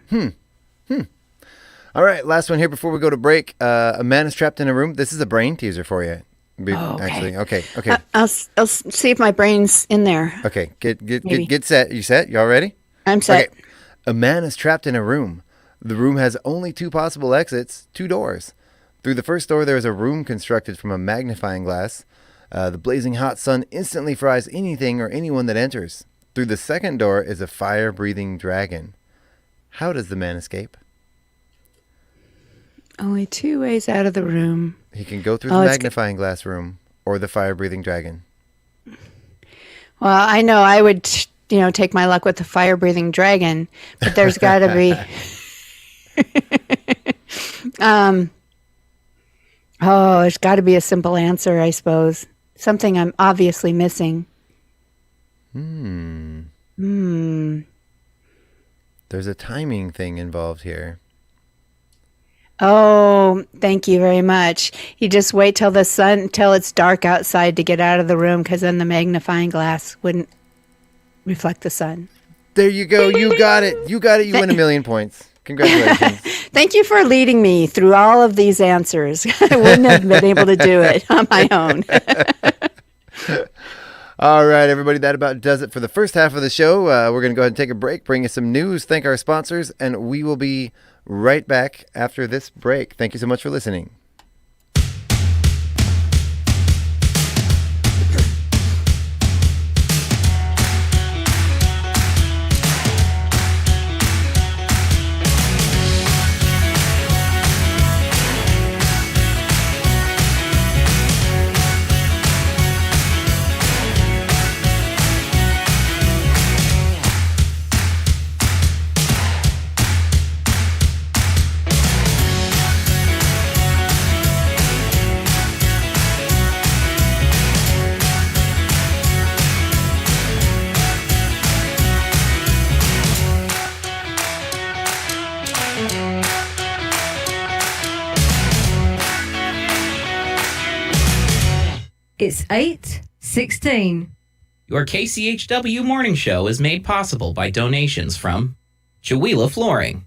All right, last one here before we go to break. A man is trapped in a room. This is a brain teaser for you. Okay. Actually, okay. I'll see if my brain's in there. Okay, get set. You set? Y'all ready? I'm set. Okay. A man is trapped in a room. The room has only 2 possible exits, 2 doors. Through the first door, there is a room constructed from a magnifying glass. The blazing hot sun instantly fries anything or anyone that enters. Through the second door is a fire-breathing dragon. How does the man escape? Only 2 ways out of the room. He can go through the magnifying glass room or the fire-breathing dragon. Well, I know I would, take my luck with the fire-breathing dragon, but there's got to be. There's got to be a simple answer, I suppose. Something I'm obviously missing. There's a timing thing involved here. Oh, thank you very much. You just wait till it's dark outside to get out of the room, because then the magnifying glass wouldn't reflect the sun. There you go. You got it. You win 1,000,000 points. Congratulations. Thank you for leading me through all of these answers. I wouldn't have been able to do it on my own. All right, everybody, that about does it for the first half of the show. We're going to go ahead and take a break, bring you some news, thank our sponsors, and we will be right back after this break. Thank you so much for listening. It's 8:16. Your KCHW morning show is made possible by donations from Chihuahua Flooring.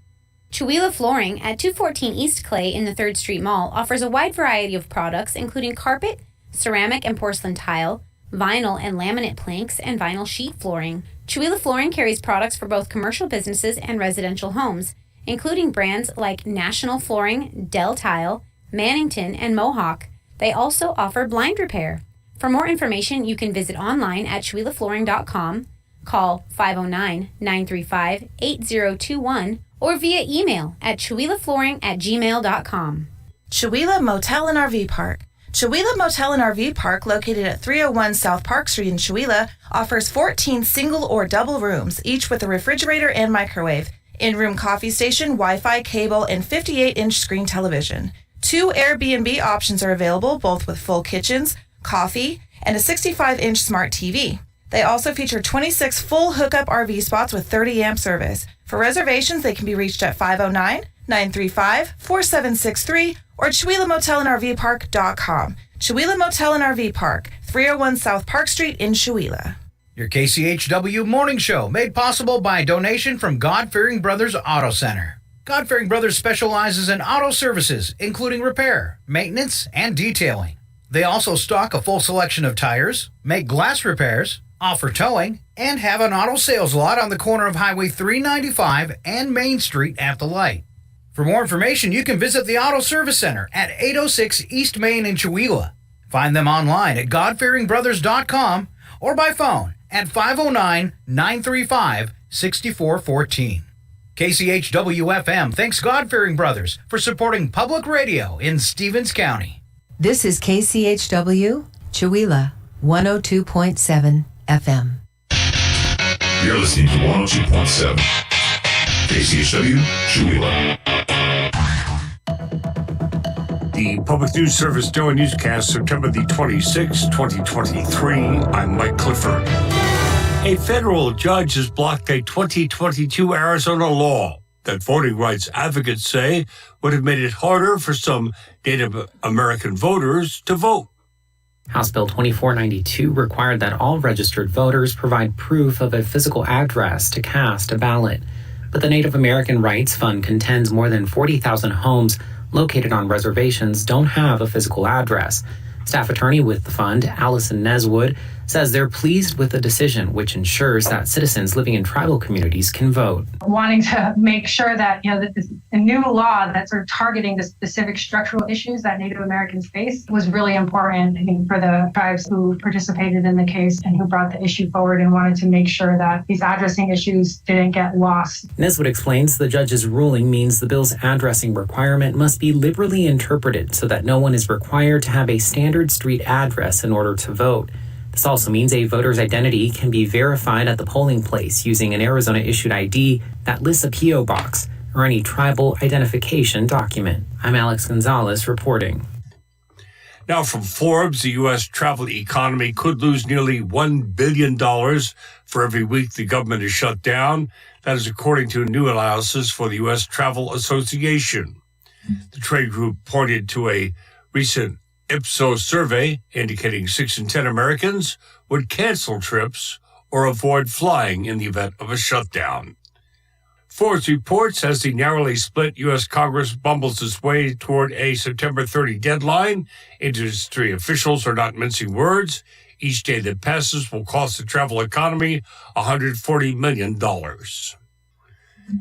Chihuahua Flooring at 214 East Clay in the 3rd Street Mall offers a wide variety of products including carpet, ceramic and porcelain tile, vinyl and laminate planks, and vinyl sheet flooring. Chihuahua Flooring carries products for both commercial businesses and residential homes, including brands like National Flooring, Del Tile, Mannington, and Mohawk. They also offer blind repair. For more information, you can visit online at ChihuahuaFlooring.com, call 509-935-8021, or via email at chihuahuaflooring@gmail.com. Chihuahua Motel and RV Park. Chihuahua Motel and RV Park, located at 301 South Park Street in Chihuahua, offers 14 single or double rooms, each with a refrigerator and microwave, in-room coffee station, Wi-Fi, cable, and 58-inch screen television. 2 Airbnb options are available, both with full kitchens, coffee, and a 65-inch smart TV. They also feature 26 full hookup RV spots with 30-amp service. For reservations, they can be reached at 509-935-4763 or ChihuahuaMotelAndRVPark.com. Chihuahua Motel and RV Park, 301 South Park Street in Chihuahua. Your KCHW morning show, made possible by a donation from God-Fearing Brothers Auto Center. God-Fearing Brothers specializes in auto services, including repair, maintenance, and detailing. They also stock a full selection of tires, make glass repairs, offer towing, and have an auto sales lot on the corner of Highway 395 and Main Street at the light. For more information, you can visit the Auto Service Center at 806 East Main in Chihuahua. Find them online at godfearingbrothers.com or by phone at 509-935-6414. KCHW-FM thanks God-Fearing Brothers for supporting public radio in Stevens County. This is KCHW, Chihuahua, 102.7 FM. You're listening to 102.7 KCHW, Chihuahua. The Public News Service NOAA Newscast, September the 26th, 2023. I'm Mike Clifford. A federal judge has blocked a 2022 Arizona law that voting rights advocates say would have made it harder for some Native American voters to vote. House Bill 2492 required that all registered voters provide proof of a physical address to cast a ballot. But the Native American Rights Fund contends more than 40,000 homes located on reservations don't have a physical address. Staff attorney with the fund, Allison Neswood, says they're pleased with the decision, which ensures that citizens living in tribal communities can vote. Wanting to make sure that, that this a new law that's sort of targeting the specific structural issues that Native Americans face was really important, I think, for the tribes who participated in the case and who brought the issue forward and wanted to make sure that these addressing issues didn't get lost. Neswood explains the judge's ruling means the bill's addressing requirement must be liberally interpreted so that no one is required to have a standard street address in order to vote. This also means a voter's identity can be verified at the polling place using an Arizona-issued ID that lists a P.O. box or any tribal identification document. I'm Alex Gonzalez reporting. Now from Forbes, the U.S. travel economy could lose nearly $1 billion for every week the government is shut down. That is according to a new analysis for the U.S. Travel Association. The trade group pointed to a recent Ipsos survey indicating 6 in 10 Americans would cancel trips or avoid flying in the event of a shutdown. Forbes reports as the narrowly split U.S. Congress bumbles its way toward a September 30 deadline, industry officials are not mincing words. Each day that passes will cost the travel economy $140 million.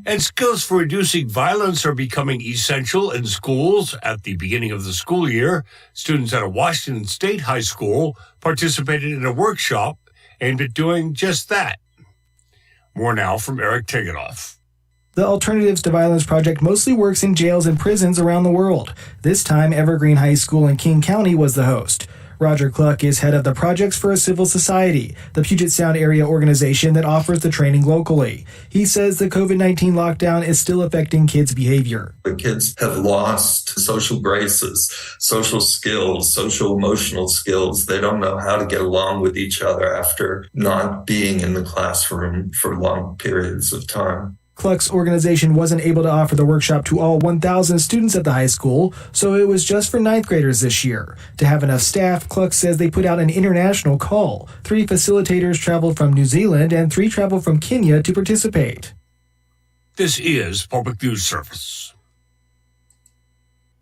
And skills for reducing violence are becoming essential in schools. At the beginning of the school year, students at a Washington State high school participated in a workshop aimed at doing just that. More now from Eric Tegenoff. The Alternatives to Violence Project mostly works in jails and prisons around the world. This time, Evergreen High School in King County was the host. Roger Cluck is head of the Projects for a Civil Society, the Puget Sound area organization that offers the training locally. He says the COVID-19 lockdown is still affecting kids' behavior. The kids have lost social graces, social skills, social emotional skills. They don't know how to get along with each other after not being in the classroom for long periods of time. Cluck's organization wasn't able to offer the workshop to all 1,000 students at the high school, so it was just for ninth graders this year. To have enough staff, Cluck says they put out an international call. 3 facilitators traveled from New Zealand and 3 traveled from Kenya to participate. This is Public News Service.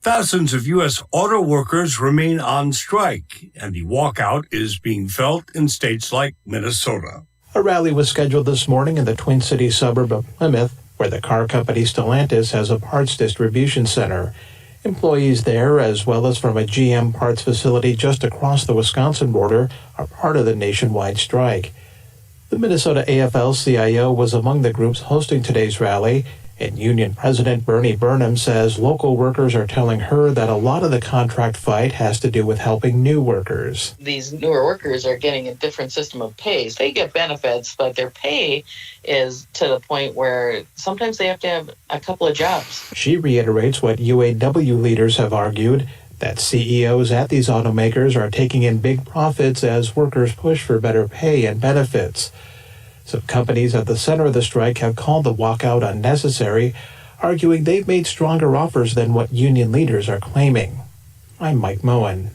Thousands of U.S. auto workers remain on strike, and the walkout is being felt in states like Minnesota. A rally was scheduled this morning in the Twin Cities suburb of Plymouth, where the car company Stellantis has a parts distribution center. Employees there, as well as from a GM parts facility just across the Wisconsin border, are part of the nationwide strike. The Minnesota AFL-CIO was among the groups hosting today's rally, and Union President Bernie Burnham says local workers are telling her that a lot of the contract fight has to do with helping new workers. These newer workers are getting a different system of pay. They get benefits, but their pay is to the point where sometimes they have to have a couple of jobs. She reiterates what UAW leaders have argued, that CEOs at these automakers are taking in big profits as workers push for better pay and benefits. Some companies at the center of the strike have called the walkout unnecessary, arguing they've made stronger offers than what union leaders are claiming. I'm Mike Moen.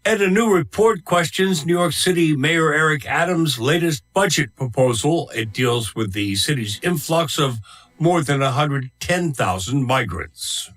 And a new report questions New York City Mayor Eric Adams' latest budget proposal. It deals with the city's influx of more than 110,000 migrants.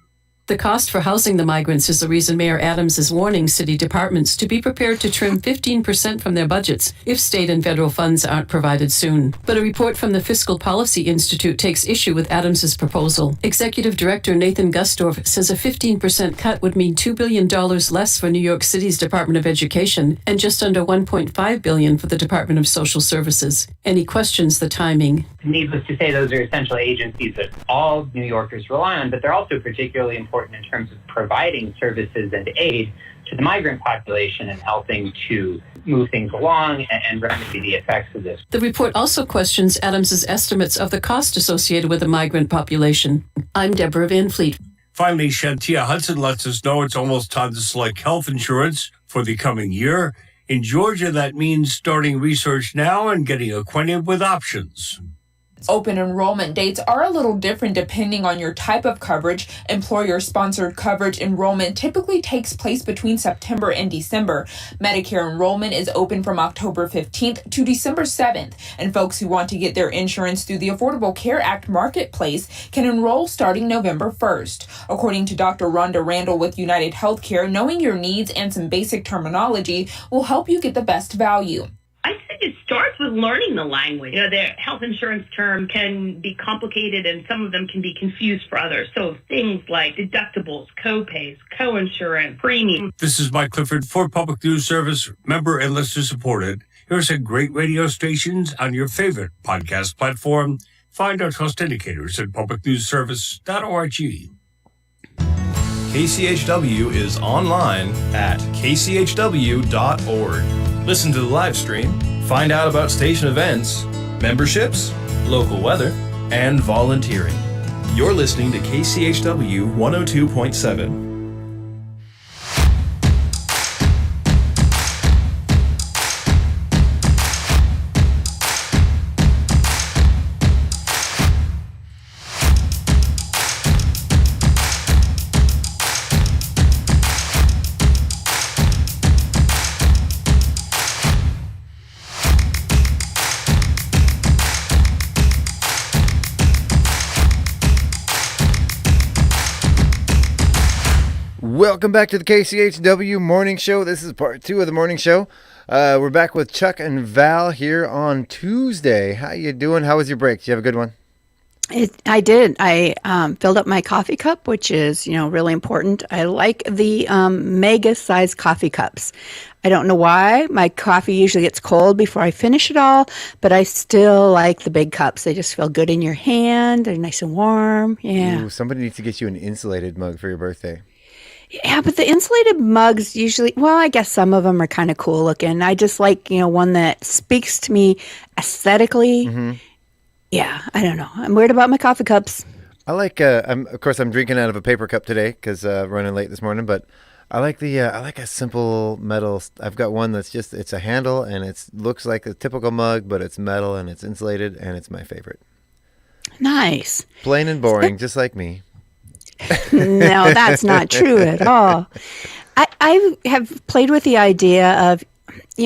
The cost for housing the migrants is the reason Mayor Adams is warning city departments to be prepared to trim 15% from their budgets if state and federal funds aren't provided soon. But a report from the Fiscal Policy Institute takes issue with Adams's proposal. Executive Director Nathan Gustorf says a 15% cut would mean $2 billion less for New York City's Department of Education and just under $1.5 billion for the Department of Social Services. And he questions the timing. Needless to say, those are essential agencies that all New Yorkers rely on, but they're also particularly important in terms of providing services and aid to the migrant population and helping to move things along and remedy the effects of this. The report also questions Adams's estimates of the cost associated with the migrant population. I'm Deborah Van Fleet. Finally, Shantia Hudson lets us know it's almost time to select health insurance for the coming year. In Georgia, that means starting research now and getting acquainted with options. Open enrollment dates are a little different depending on your type of coverage. Employer-sponsored coverage enrollment typically takes place between September and December. Medicare enrollment is open from October 15th to December 7th, and folks who want to get their insurance through the Affordable Care Act marketplace can enroll starting November 1st. According to Dr. Rhonda Randall with United Healthcare, knowing your needs and some basic terminology will help you get the best value. I think it starts with learning the language. You know, the health insurance term can be complicated and some of them can be confused for others. So things like deductibles, co-pays, co-insurance, premium. This is Mike Clifford for Public News Service, member and listener supported. Here's a great radio stations on your favorite podcast platform. Find our trust indicators at publicnewsservice.org. KCHW is online at kchw.org. Listen to the live stream, find out about station events, memberships, local weather, and volunteering. You're listening to KCHW 102.7. Welcome back to the KCHW Morning Show. This is part 2 of the morning show. We're back with Chuck and Val here on Tuesday. How you doing? How was your break? Did you have a good one? I did. I filled up my coffee cup, which is, really important. I like the mega-sized coffee cups. I don't know why. My coffee usually gets cold before I finish it all, but I still like the big cups. They just feel good in your hand. They're nice and warm. Yeah. Ooh, somebody needs to get you an insulated mug for your birthday. Yeah, but the insulated mugs usually, well, I guess some of them are kind of cool looking. I just like, one that speaks to me aesthetically. Mm-hmm. Yeah, I don't know. I'm weird about my coffee cups. I like, of course, I'm drinking out of a paper cup today because running late this morning, but I like I like a simple metal. I've got one that's just, it's a handle and it looks like a typical mug, but it's metal and it's insulated and it's my favorite. Nice. Plain and boring, just like me. No, that's not true at all. I have played with the idea of,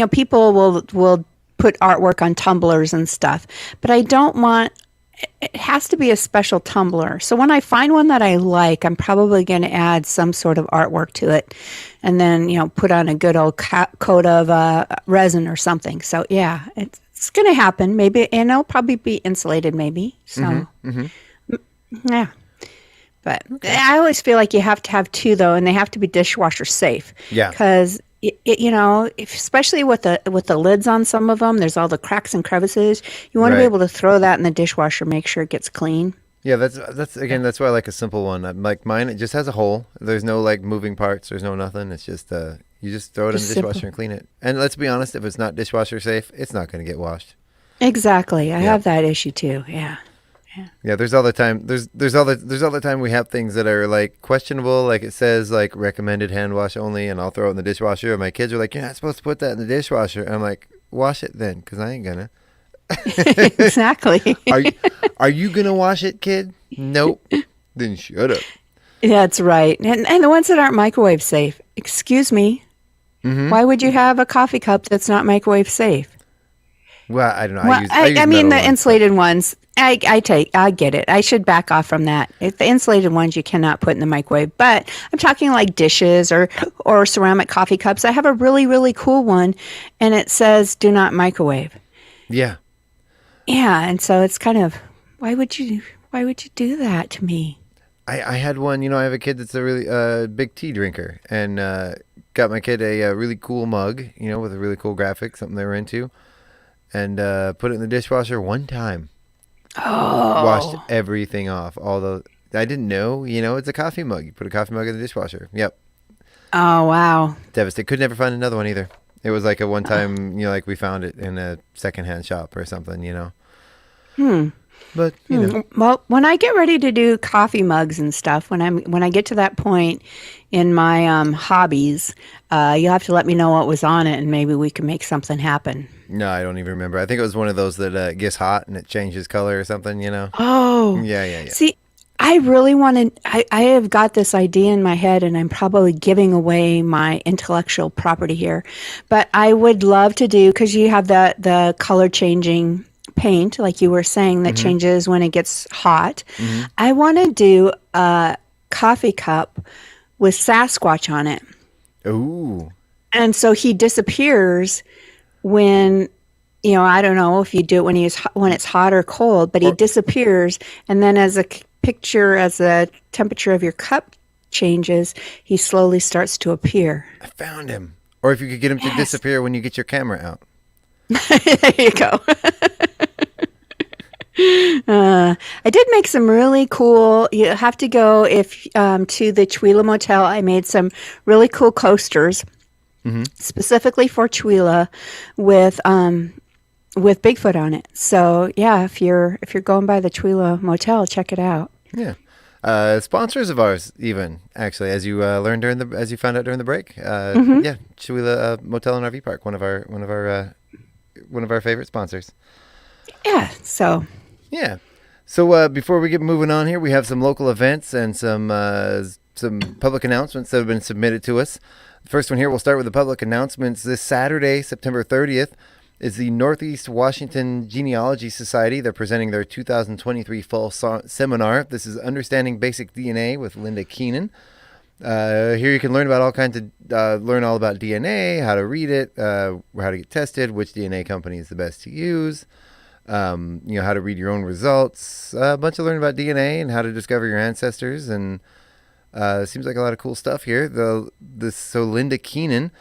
people will put artwork on tumblers and stuff, but I don't want, it has to be a special tumbler. So when I find one that I like, I'm probably going to add some sort of artwork to it and then, put on a good old coat of resin or something. So yeah, it's going to happen maybe, and it'll probably be insulated maybe. So yeah. But I always feel like you have to have two, though, and they have to be dishwasher safe. Yeah. Because, especially with the lids on some of them, there's all the cracks and crevices. You want to be able to throw that in the dishwasher, make sure it gets clean. Yeah, that's why I like a simple one. Like mine, it just has a hole. There's no moving parts. There's no nothing. It's just you just throw it in the dishwasher and clean it. And let's be honest, if it's not dishwasher safe, it's not going to get washed. Exactly. I have that issue too. Yeah. Yeah, there's all the time. There's all the time we have things that are questionable. Like it says recommended hand wash only, and I'll throw it in the dishwasher. And my kids are like, "You're not supposed to put that in the dishwasher." And I'm like, "Wash it then, because I ain't gonna." Exactly. Are you gonna wash it, kid? Nope. Then shut up. Yeah, that's right. And the ones that aren't microwave safe. Excuse me. Mm-hmm. Why would you have a coffee cup that's not microwave safe? Well, I don't know. Well, I mean, the insulated ones, I get it. I should back off from that. If the insulated ones you cannot put in the microwave, but I'm talking like dishes or ceramic coffee cups. I have a really, really cool one, and it says "Do not microwave." Yeah. Yeah, and so it's kind of, why would you do that to me? I had one. I have a kid that's a really big tea drinker, and got my kid a really cool mug, with a really cool graphic, something they were into. And put it in the dishwasher one time. Oh. Washed everything off. I didn't know, it's a coffee mug. You put a coffee mug in the dishwasher. Yep. Oh, wow. Devastated. Could never find another one either. It was like a one time, we found it in a secondhand shop or something, But you know, Well, when I get ready to do coffee mugs and stuff, when I get to that point in my hobbies, you'll have to let me know what was on it, and maybe we can make something happen. no, I don't even remember. I think it was one of those that gets hot and it changes color or something. You know. Oh, Yeah. See, I really wanted. I have got this idea in my head, and I'm probably giving away my intellectual property here, but I would love to do, because you have the color changing paint, like you were saying, that changes when it gets hot. I want to do a coffee cup with Sasquatch on it. Ooh. And so he disappears when, I don't know if you do it when it's hot or cold, but he disappears. And then as the temperature of your cup changes, he slowly starts to appear. I found him. Or if you could get him to disappear when you get your camera out. There you go. I did make some really cool. You have to go to the Chewila Motel. I made some really cool coasters specifically for Chewila with Bigfoot on it. So yeah, if you're going by the Chewila Motel, check it out. Yeah. Sponsors of ours, even actually, as you learned as you found out during the break. Yeah, Chewila Motel and RV Park, one of our favorite sponsors. Yeah. So. Yeah. So before we get moving on here, we have some local events and some public announcements that have been submitted to us. The first one here, we'll start with the public announcements. This Saturday, September 30th, is the Northeast Washington Genealogy Society. They're presenting their 2023 fall seminar. This is Understanding Basic DNA with Linda Keenan. Here you can learn about all kinds of learn all about DNA, how to read it, how to get tested, which DNA company is the best to use. How to read your own results, a bunch of learning about DNA and how to discover your ancestors, and seems like a lot of cool stuff here. So Linda Keenan,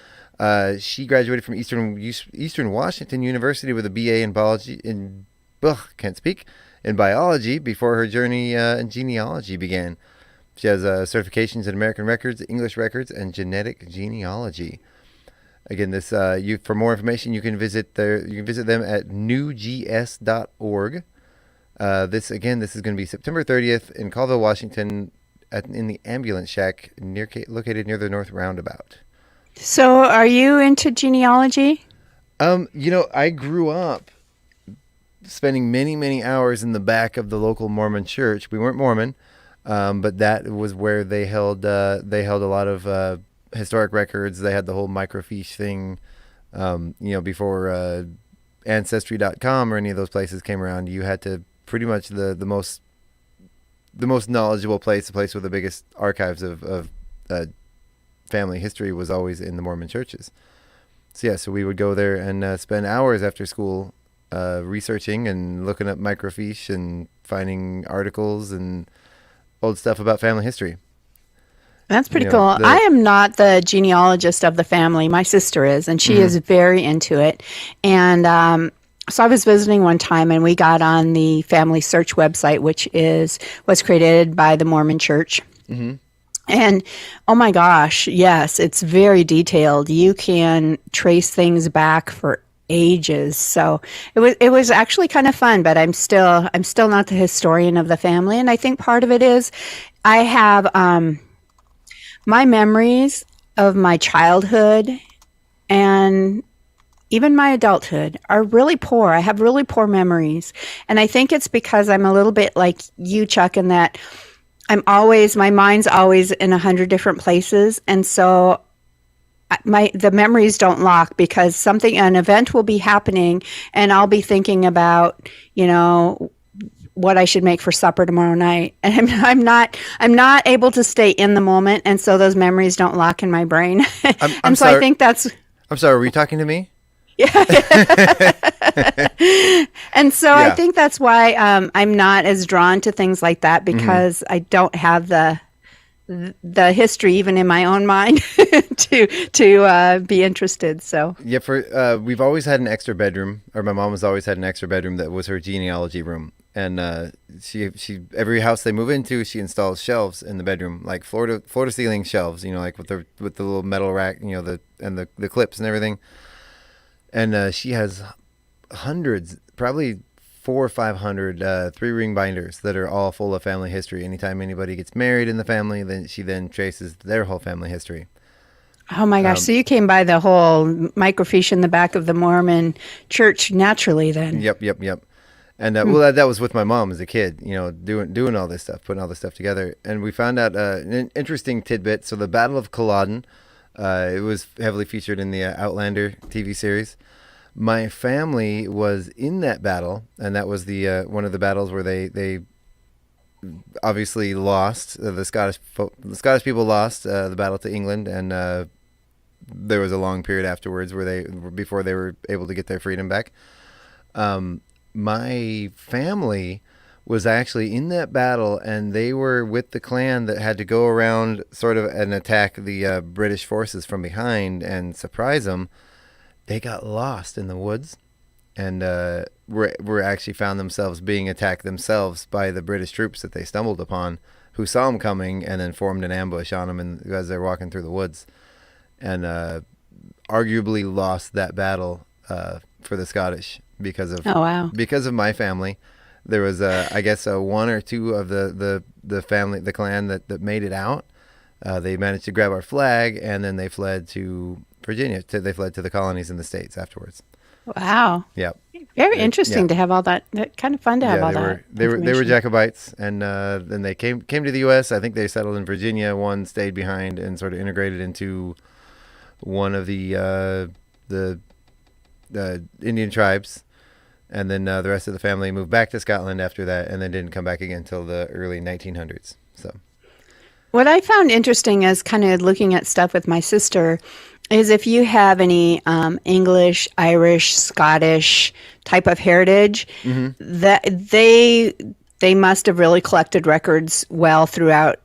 she graduated from Eastern Washington University with a BA in biology in biology before her journey in genealogy began. She has certifications in American records, English records, and genetic genealogy. Again, for more information, you can visit them at newgs.org. This is going to be September 30th in Colville, Washington, in the Ambulance Shack located near the North Roundabout. So, are you into genealogy? I grew up spending many, many hours in the back of the local Mormon church. We weren't Mormon, but that was where they held a lot of historic records. They had the whole microfiche thing, before Ancestry.com or any of those places came around. You had to pretty much the most knowledgeable place, the place with the biggest archives of family history was always in the Mormon churches. So we would go there and spend hours after school researching and looking up microfiche and finding articles and old stuff about family history. That's pretty cool. I am not the genealogist of the family. My sister is, and she is very into it. And so I was visiting one time, and we got on the Family Search website, which was created by the Mormon Church. Mm-hmm. And oh my gosh, yes, it's very detailed. You can trace things back for ages. So it was actually kind of fun, but I'm still not the historian of the family. And I think part of it is I have my memories of my childhood and even my adulthood are really poor. I have really poor memories. And I think it's because I'm a little bit like you, Chuck, in that my mind's always in 100 different places. And so the memories don't lock because an event will be happening and I'll be thinking about, what I should make for supper tomorrow night. And I'm not able to stay in the moment. And so those memories don't lock in my brain. I'm sorry. I think that's... I'm sorry, were you talking to me? Yeah. And so I think that's why I'm not as drawn to things like that because I don't have the history even in my own mind to be interested. So yeah, we've always had an extra bedroom, or my mom has always had an extra bedroom that was her genealogy room. And she every house they move into, she installs shelves in the bedroom, like floor to ceiling shelves, like with the little metal rack, the clips and everything. And she has hundreds, probably 400 or 500 3-ring binders that are all full of family history. Anytime anybody gets married in the family, then she then traces their whole family history. Oh my gosh! So you came by the whole microfiche in the back of the Mormon church naturally, then? Yep. And well, that was with my mom as a kid, doing all this stuff, putting all this stuff together. And we found out an interesting tidbit. So the Battle of Culloden, it was heavily featured in the Outlander TV series. My family was in that battle, and that was the one of the battles where they obviously lost. The Scottish people lost the battle to England, and there was a long period afterwards before they were able to get their freedom back. My family was actually in that battle, and they were with the clan that had to go around sort of and attack the British forces from behind and surprise them. They got lost in the woods, and were actually found themselves being attacked themselves by the British troops that they stumbled upon, who saw them coming and then formed an ambush on them as they were walking through the woods, and arguably lost that battle for the Scottish because of my family. There was I guess one or two of the family, the clan that made it out. They managed to grab our flag, and then they fled to Virginia. They fled to the colonies in the States afterwards. Wow. Yep. Very interesting to have all that. Kind of fun to have all that. They were Jacobites, and then they came to the U.S. I think they settled in Virginia. One stayed behind and sort of integrated into one of the Indian tribes, and then the rest of the family moved back to Scotland after that, and then didn't come back again until the early 1900s. So, what I found interesting as kind of looking at stuff with my sister is if you have any English, Irish, Scottish type of heritage, that they must have really collected records well throughout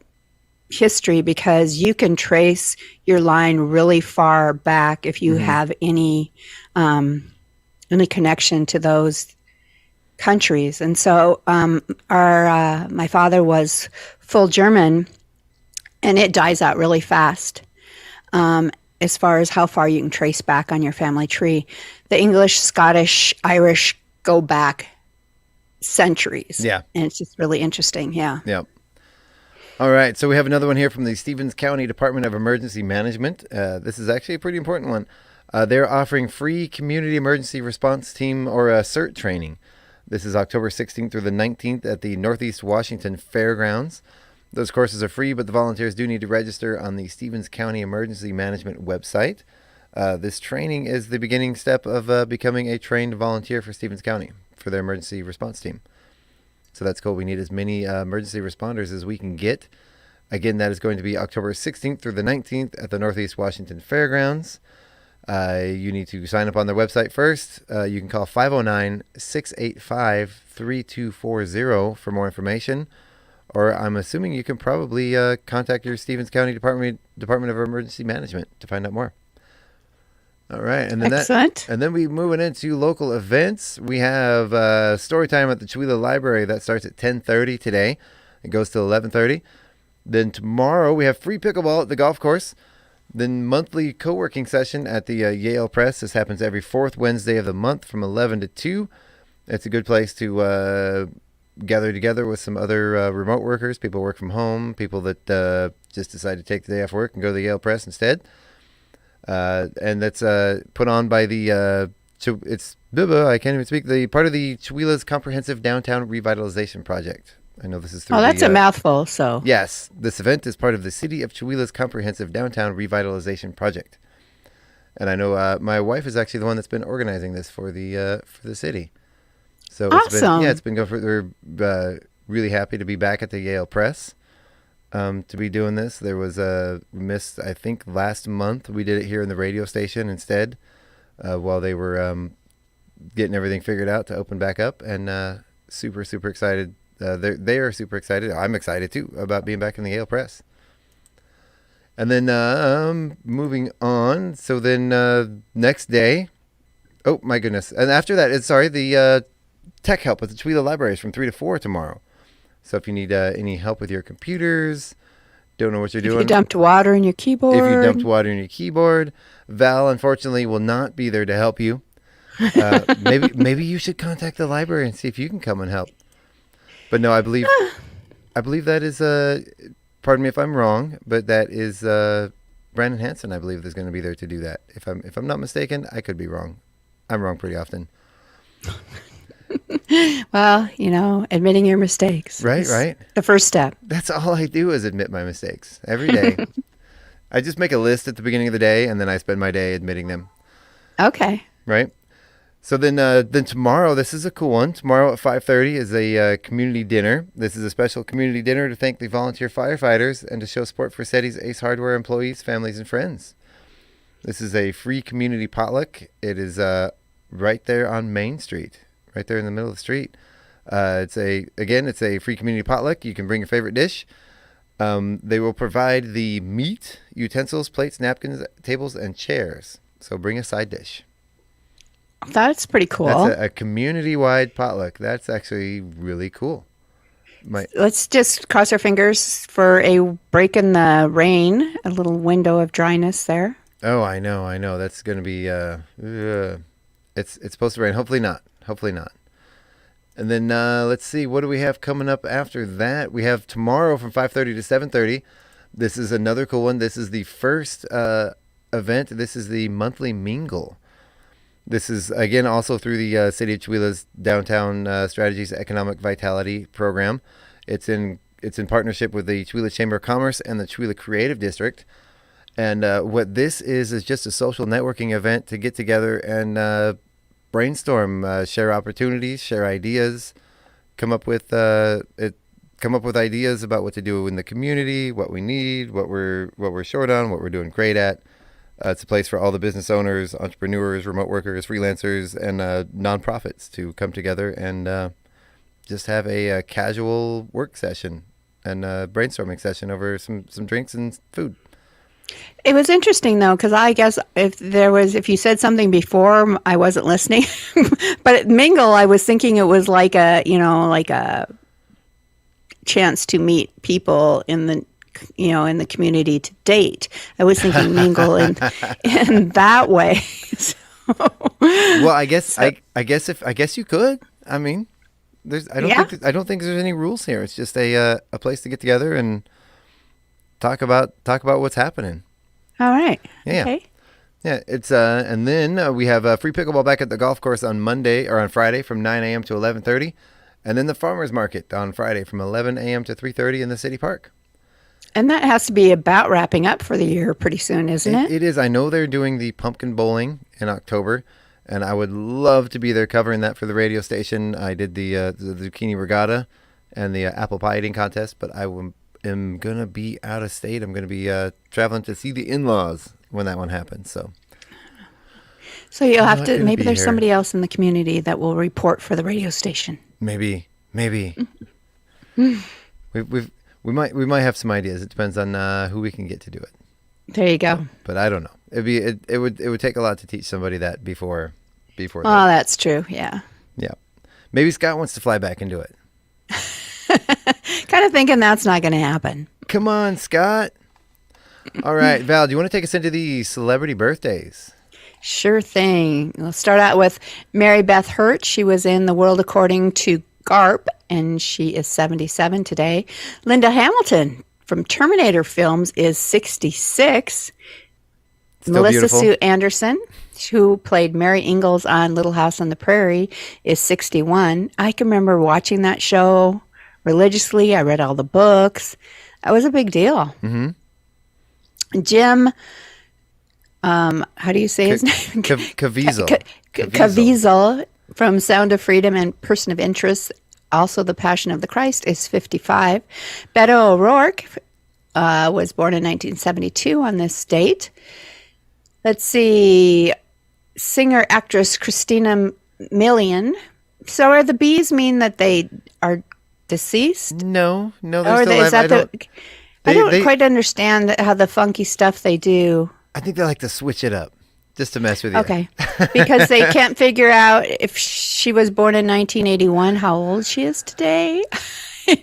history, because you can trace your line really far back if you have any connection to those countries. And so my father was full German, and it dies out really fast as far as how far you can trace back on your family tree. The English, Scottish, Irish go back centuries. Yeah. And it's just really interesting. Yeah. Yep. All right, so we have another one here from the Stevens County Department of Emergency Management. This is actually a pretty important one. They're offering free community emergency response team or CERT training. This is October 16th through the 19th at the Northeast Washington Fairgrounds. Those courses are free, but the volunteers do need to register on the Stevens County Emergency Management website. This training is the beginning step of becoming a trained volunteer for Stevens County for their emergency response team. So that's cool. We need as many emergency responders as we can get. Again, that is going to be October 16th through the 19th at the Northeast Washington Fairgrounds. You need to sign up on their website first. You can call 509-685-3240 for more information. Or I'm assuming you can probably contact your Stevens County Department of Emergency Management to find out more. All right, and then Excellent. And then we moving into local events. We have story time at the Chewelah Library that starts at 10:30 today. It goes till 11:30. Then tomorrow we have free pickleball at the golf course. Then monthly co-working session at the Yale Press. This happens every fourth Wednesday of the month from 11 to 2. It's a good place to gather together with some other remote workers, people work from home, people that just decide to take the day off work and go to the Yale Press instead. And that's put on by the I can't even speak. The part of the Chewelah's Comprehensive Downtown Revitalization Project. I know this is through. Oh, that's a mouthful. So yes, this event is part of the City of Chewelah's Comprehensive Downtown Revitalization Project. And I know my wife is actually the one that's been organizing this for the city. So awesome. It's been going for. We're really happy to be back at the Yale Press. To be doing this. There was missed, I think, last month. We did it here in the radio station instead, while they were getting everything figured out to open back up, and super excited. They are super excited. I'm excited too about being back in the Yale Press. And then moving on. So then next day, oh my goodness! And after that, the tech help at the Chewelah Library is from 3 to 4 tomorrow. So if you need any help with your computers, don't know what you're doing. If you dumped water in your keyboard. Val, unfortunately, will not be there to help you. Maybe you should contact the library and see if you can come and help. But no, I believe that is pardon me if I'm wrong, but that is Brandon Hanson. I believe is going to be there to do that. If I'm not mistaken, I could be wrong. I'm wrong pretty often. Well, admitting your mistakes. Right. The first step. That's all I do is admit my mistakes every day. I just make a list at the beginning of the day, and then I spend my day admitting them. Okay. Right. So then tomorrow, this is a cool one. Tomorrow at 5:30 is a community dinner. This is a special community dinner to thank the volunteer firefighters and to show support for SETI's Ace Hardware employees, families, and friends. This is a free community potluck. It is right there on Main Street, right there in the middle of the street. It's a free community potluck. You can bring your favorite dish. They will provide the meat, utensils, plates, napkins, tables, and chairs. So bring a side dish. That's pretty cool. That's a community-wide potluck. That's actually really cool. Let's just cross our fingers for a break in the rain, a little window of dryness there. Oh, I know. That's going to be, it's supposed to rain. Hopefully not. And then let's see, what do we have coming up after that? We have tomorrow from 5:30 to 7:30. This is another cool one. This is the first event. This is the monthly mingle. This is, again, also through the City of Chewella's Downtown Strategies Economic Vitality Program. It's in partnership with the Chewelah Chamber of Commerce and the Chewelah Creative District. And what this is just a social networking event to get together and brainstorm, share opportunities, share ideas, come up with ideas about what to do in the community, what we need, what we're short on, what we're doing great at. It's a place for all the business owners, entrepreneurs, remote workers, freelancers, and nonprofits to come together and just have a casual work session and a brainstorming session over some drinks and food. It was interesting though, because I guess if you said something before, I wasn't listening. But at Mingle, I was thinking it was like a chance to meet people in the community to date. I was thinking mingle in that way. So, well, I guess you could. I mean, I don't think there's any rules here. It's just a place to get together and talk about what's happening. All right. Yeah. Okay. Yeah. It's and then we have free pickleball back at the golf course on Friday from 9 a.m. to 11:30, and then the farmers market on Friday from 11 a.m. to 3:30 in the city park. And that has to be about wrapping up for the year pretty soon, isn't it? It is. I know they're doing the pumpkin bowling in October, and I would love to be there covering that for the radio station. I did the zucchini regatta and the apple pie eating contest, but I am going to be out of state. I'm going to be traveling to see the in-laws when that one happens. So you'll have to, maybe there's somebody else in the community that will report for the radio station. Maybe. We might have some ideas. It depends on who we can get to do it. There you go. But I don't know. It would take a lot to teach somebody that before. Oh, that's true. Yeah. Yeah. Maybe Scott wants to fly back and do it. Kind of thinking that's not going to happen. Come on, Scott. All right, Val, do you want to take us into the celebrity birthdays? Sure thing. We'll start out with Mary Beth Hurt. She was in The World According to Garp, and she is 77 today. Linda Hamilton from Terminator films is 66. Still Melissa beautiful. Sue Anderson, who played Mary Ingalls on Little House on the Prairie, is 61. I can remember watching that show religiously. I read all the books. That was a big deal. Mm-hmm. Jim, how do you say his name? Caviezel. Caviezel from Sound of Freedom and Person of Interest, also The Passion of the Christ, is 55. Beto O'Rourke was born in 1972 on this date. Let's see, singer-actress Christina Milian. So are the bees mean that they are deceased? No, they're Or still is alive. that I don't quite understand how the funky stuff they do. I think they like to switch it up just to mess with you. Okay, because they can't figure out if she was born in 1981, how old she is today.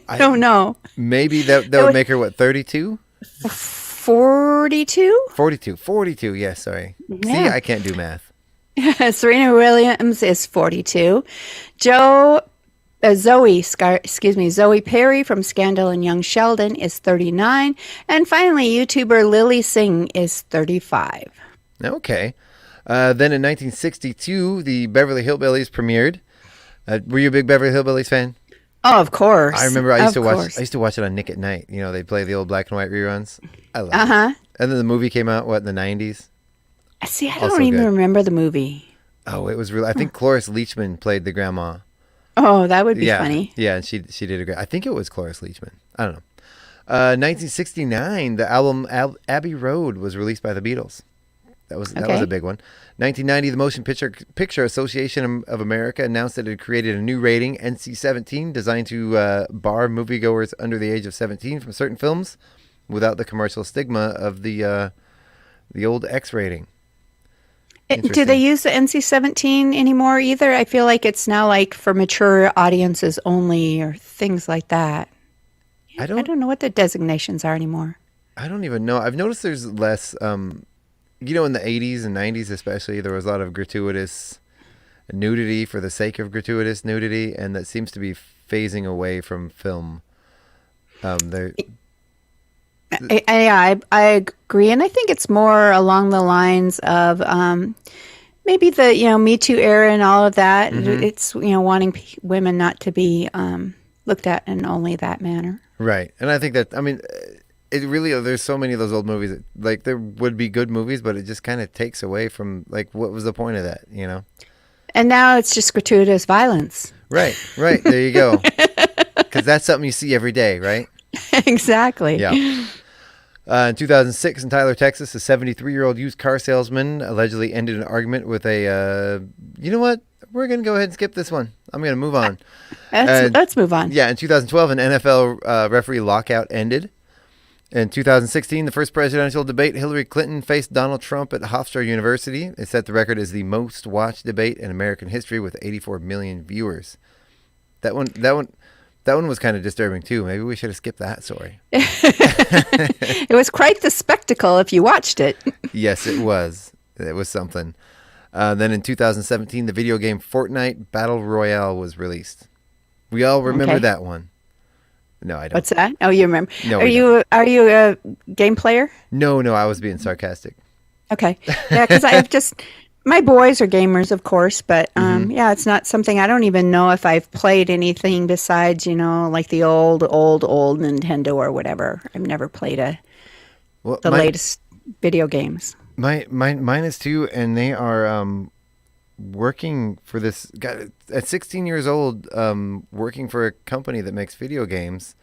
I don't know. Maybe that would make her, 32? 42? 42, yes, sorry. Yeah. See, I can't do math. Serena Williams is 42. Zoe Perry from Scandal and Young Sheldon is 39. And finally, YouTuber Lily Singh is 35. Okay. Then in 1962, the Beverly Hillbillies premiered. Were you a big Beverly Hillbillies fan? Oh, of course. I remember I used to watch it on Nick at Night. You know, they'd play the old black and white reruns. I love it. And then the movie came out, in the 90s? See, I don't even remember the movie. Oh, it was really... I think Cloris Leachman played the grandma. Oh, that would be funny. Yeah, and she did a great... I think it was Cloris Leachman. I don't know. 1969, the album Abbey Road was released by the Beatles. That was a big one. 1990, the Motion Picture Association of America announced that it had created a new rating, NC-17, designed to bar moviegoers under the age of 17 from certain films without the commercial stigma of the old X rating. Do they use the NC-17 anymore either? I feel like it's now like for mature audiences only or things like that. I don't know what the designations are anymore. I don't even know. I've noticed there's less... in the 80s and 90s especially, there was a lot of gratuitous nudity for the sake of gratuitous nudity, and that seems to be phasing away from film. I agree, and I think it's more along the lines of maybe the Me Too era and all of that. Mm-hmm. It's wanting women not to be looked at in only that manner. Right, and I think that it really, there's so many of those old movies that, like, there would be good movies, but it just kind of takes away from, like, what was the point of that, And now it's just gratuitous violence. Right. There you go. Because that's something you see every day, right? Exactly. Yeah. In 2006, in Tyler, Texas, a 73-year-old used car salesman allegedly ended an argument with a, you know what? We're going to go ahead and skip this one. I'm going to move on. Let's move on. Yeah, in 2012, an NFL referee lockout ended. In 2016, the first presidential debate, Hillary Clinton faced Donald Trump at Hofstra University. It set the record as the most watched debate in American history with 84 million viewers. That one was kind of disturbing too. Maybe we should have skipped that story. It was quite the spectacle if you watched it. Yes, it was. It was something. Then in 2017, the video game Fortnite Battle Royale was released. We all remember that one. No, I don't. What's that? Oh, you remember? No, are you a game player? No, I was being sarcastic. Okay. Yeah, because my boys are gamers, of course, but yeah, it's not something I don't even know if I've played anything besides, like the old Nintendo or whatever. I've never played the latest video games. Mine is too, and they are working for this guy at 16 years old, working for a company that makes video games,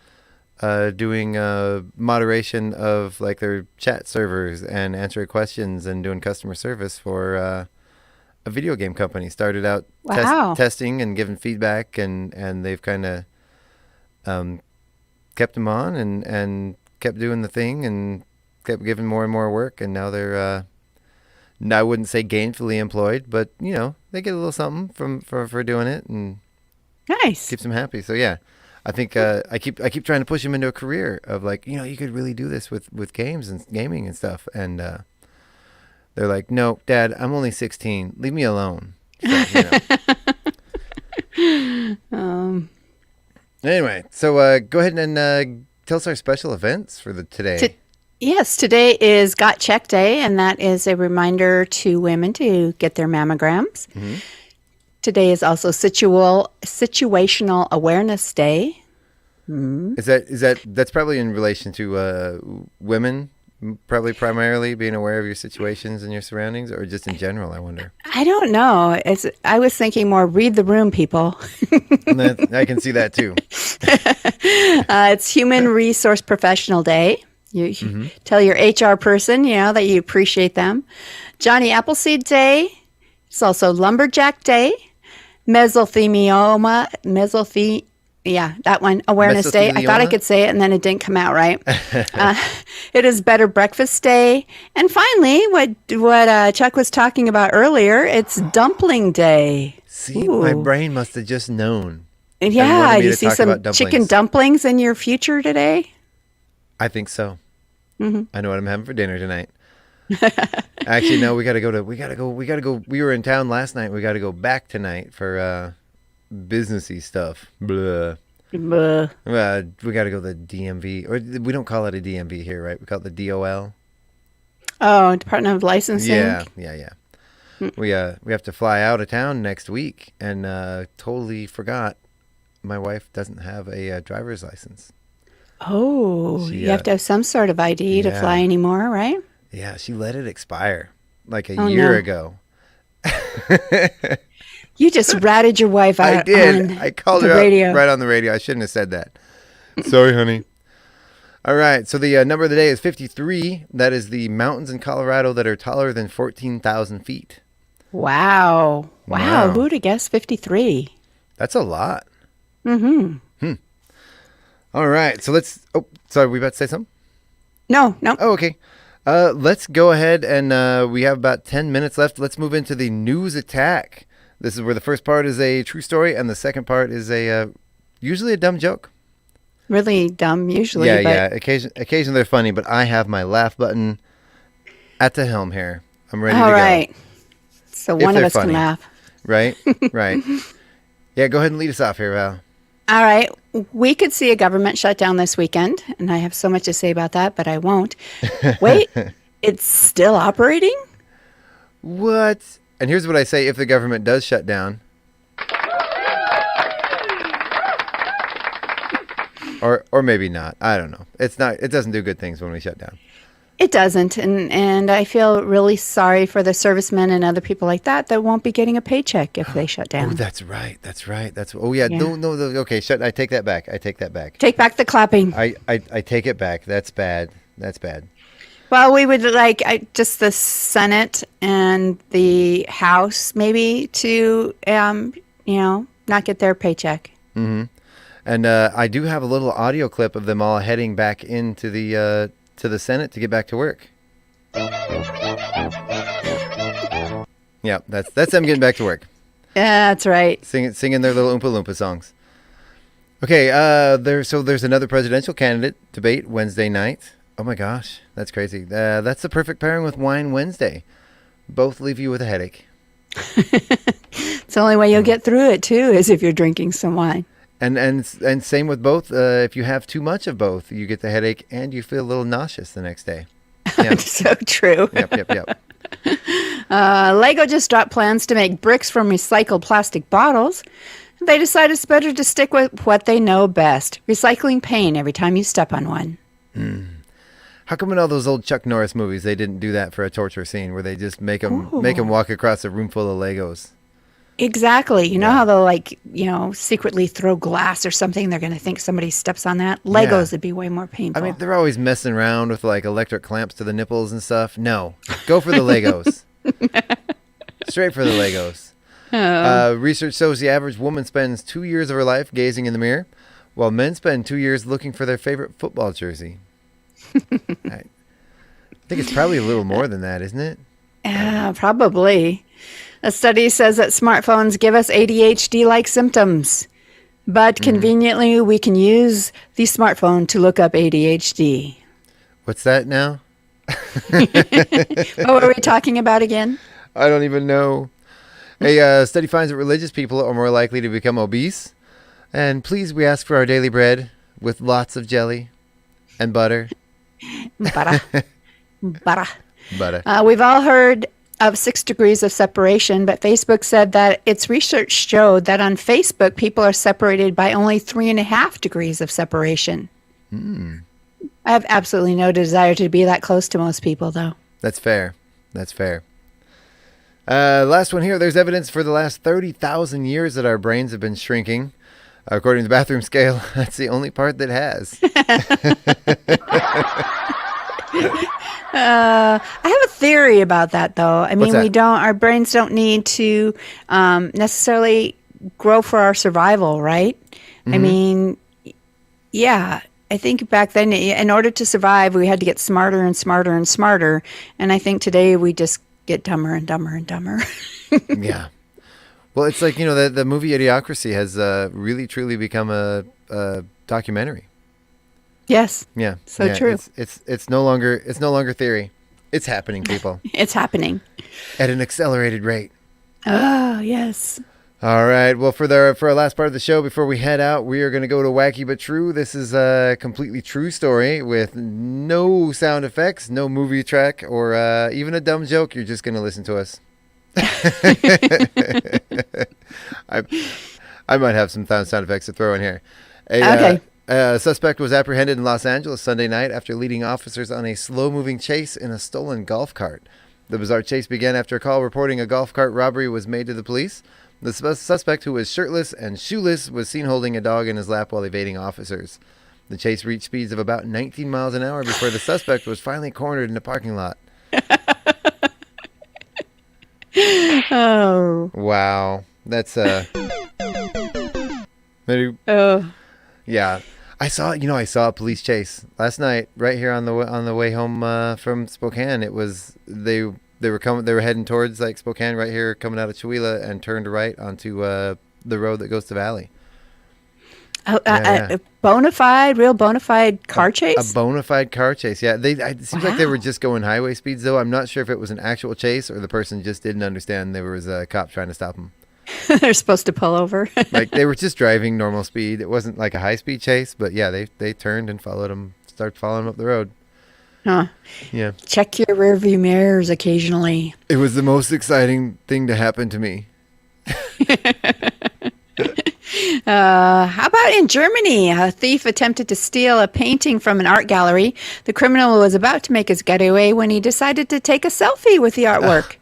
doing moderation of like their chat servers and answering questions and doing customer service for a video game company. Started out testing and giving feedback, and they've kind of kept him on and kept doing the thing and kept giving more and more work, and now they're I wouldn't say gainfully employed, but they get a little something for doing it, and nice, keeps them happy. So yeah, I think I keep trying to push him into a career of like, you could really do this with games and gaming and stuff, and they're like, no, Dad, I'm only 16, leave me alone. So, Anyway, so go ahead and tell us our special events for today. Yes, today is Got Check Day, and that is a reminder to women to get their mammograms. Mm-hmm. Today is also Situational Awareness Day. Mm-hmm. That's probably in relation to women, probably primarily being aware of your situations and your surroundings, or just in general, I wonder. I don't know. I was thinking more read the room, people. I can see that too. It's Human Resource Professional Day. You tell your HR person, that you appreciate them. Johnny Appleseed Day. It's also Lumberjack Day. Mesothelioma. That one. Awareness Day. I thought I could say it, and then it didn't come out right. It is Better Breakfast Day. And finally, what Chuck was talking about earlier, it's Dumpling Day. See, my brain must have just known. Yeah, do you see some chicken dumplings in your future today? I think so. Mm-hmm. I know what I'm having for dinner tonight. Actually, no, we gotta go. We were in town last night. We gotta go back tonight for businessy stuff. Blah. Buh. We gotta go to the DMV, or we don't call it a DMV here, right? We call it the DOL. Oh, Department of Licensing. Yeah. We have to fly out of town next week, and totally forgot my wife doesn't have a driver's license. Oh, you have to have some sort of ID to fly anymore, right? Yeah, she let it expire like a Oh, year no. ago. You just ratted your wife out. I did. On I called the her radio. out right on the radio. I shouldn't have said that. Sorry, honey. All right. So the number of the day is 53. That is the mountains in Colorado that are taller than 14,000 feet. Wow. Wow. Who would have guessed 53? That's a lot. Mm-hmm. All right. So let's. Oh, sorry. We about to say something? No. Oh, okay. Let's go ahead and we have about 10 minutes left. Let's move into the news attack. This is where the first part is a true story and the second part is a usually a dumb joke. Really dumb, usually. Yeah. But... Occasionally they're funny, but I have my laugh button at the helm here. I'm ready to All go. right. So If one of they're us funny. can laugh. Right? Right. Yeah, go ahead and lead us off here, Val. All right. We could see a government shutdown this weekend, and I have so much to say about that, but I won't. Wait, it's still operating? What? And here's what I say if the government does shut down. Or maybe not. I don't know. It doesn't do good things when we shut down. It doesn't, and I feel really sorry for the servicemen and other people like that won't be getting a paycheck if they shut down. Oh, that's right. Oh yeah. Yeah. No. Okay, I take that back. Take back the clapping. I take it back. That's bad. Well, we would like just the Senate and the House maybe to, not get their paycheck. Mm-hmm. And I do have a little audio clip of them all heading back into the to the Senate to get back to work. Yeah, that's them getting back to work. Yeah, that's right. Singing their little Oompa Loompa songs. Okay, there's another presidential candidate debate Wednesday night. Oh my gosh, that's crazy. That's the perfect pairing with Wine Wednesday. Both leave you with a headache. It's the only way you'll get through it too is if you're drinking some wine. And same with both. If you have too much of both, you get the headache and you feel a little nauseous the next day. Yeah. So true. Yep. Lego just dropped plans to make bricks from recycled plastic bottles. They decided it's better to stick with what they know best, recycling paint every time you step on one. How come in all those old Chuck Norris movies they didn't do that for a torture scene where they just make them walk across a room full of Legos? Exactly. You know how they'll secretly throw glass or something? They're going to think somebody steps on that. Legos would be way more painful. I mean, they're always messing around with like electric clamps to the nipples and stuff. No, go for the Legos. Straight for the Legos. Research shows the average woman spends 2 years of her life gazing in the mirror, while men spend 2 years looking for their favorite football jersey. I think it's probably a little more than that, isn't it? Yeah, probably. A study says that smartphones give us ADHD-like symptoms, but conveniently we can use the smartphone to look up ADHD. What's that now? What were we talking about again? I don't even know. A study finds that religious people are more likely to become obese. And please, we ask for our daily bread with lots of jelly and butter. Butter. Butter. We've all heard of 6 degrees of separation, but Facebook said that its research showed that on Facebook, people are separated by only 3.5 degrees of separation. I have absolutely no desire to be that close to most people, though. That's fair. Last one here. There's evidence for the last 30,000 years that our brains have been shrinking. According to the bathroom scale, that's the only part that has. I have a theory about that, though. I mean, What's that? our brains don't need to necessarily grow for our survival, right? I mean, yeah, I think back then, in order to survive, we had to get smarter and smarter and smarter. And I think today we just get dumber and dumber and dumber. Yeah. Well, it's like, the movie Idiocracy has really, truly become a documentary. Yes. Yeah. So true. It's no longer theory. It's happening, people. It's happening. At an accelerated rate. Oh, yes. All right. Well, for our last part of the show, before we head out, we are going to go to Wacky But True. This is a completely true story with no sound effects, no movie track, or even a dumb joke. You're just going to listen to us. I might have some sound effects to throw in here. Okay. A suspect was apprehended in Los Angeles Sunday night after leading officers on a slow-moving chase in a stolen golf cart. The bizarre chase began after a call reporting a golf cart robbery was made to the police. The suspect, who was shirtless and shoeless, was seen holding a dog in his lap while evading officers. The chase reached speeds of about 19 miles an hour before the suspect was finally cornered in a parking lot. Oh. Wow. That's maybe. Oh. Yeah. I saw a police chase last night right here on the way home from Spokane. It was they were heading towards like Spokane right here, coming out of Chewelah, and turned right onto the road that goes to Valley. A Yeah. real bona fide car chase? A bona fide car chase. Yeah, it seems like they were just going highway speeds though. I'm not sure if it was an actual chase or the person just didn't understand there was a cop trying to stop them. They're supposed to pull over. Like they were just driving normal speed. It wasn't like a high speed chase, but yeah, they turned and started following him up the road. Huh. Yeah. Check your rearview mirrors occasionally. It was the most exciting thing to happen to me. How about in Germany? A thief attempted to steal a painting from an art gallery. The criminal was about to make his getaway when he decided to take a selfie with the artwork.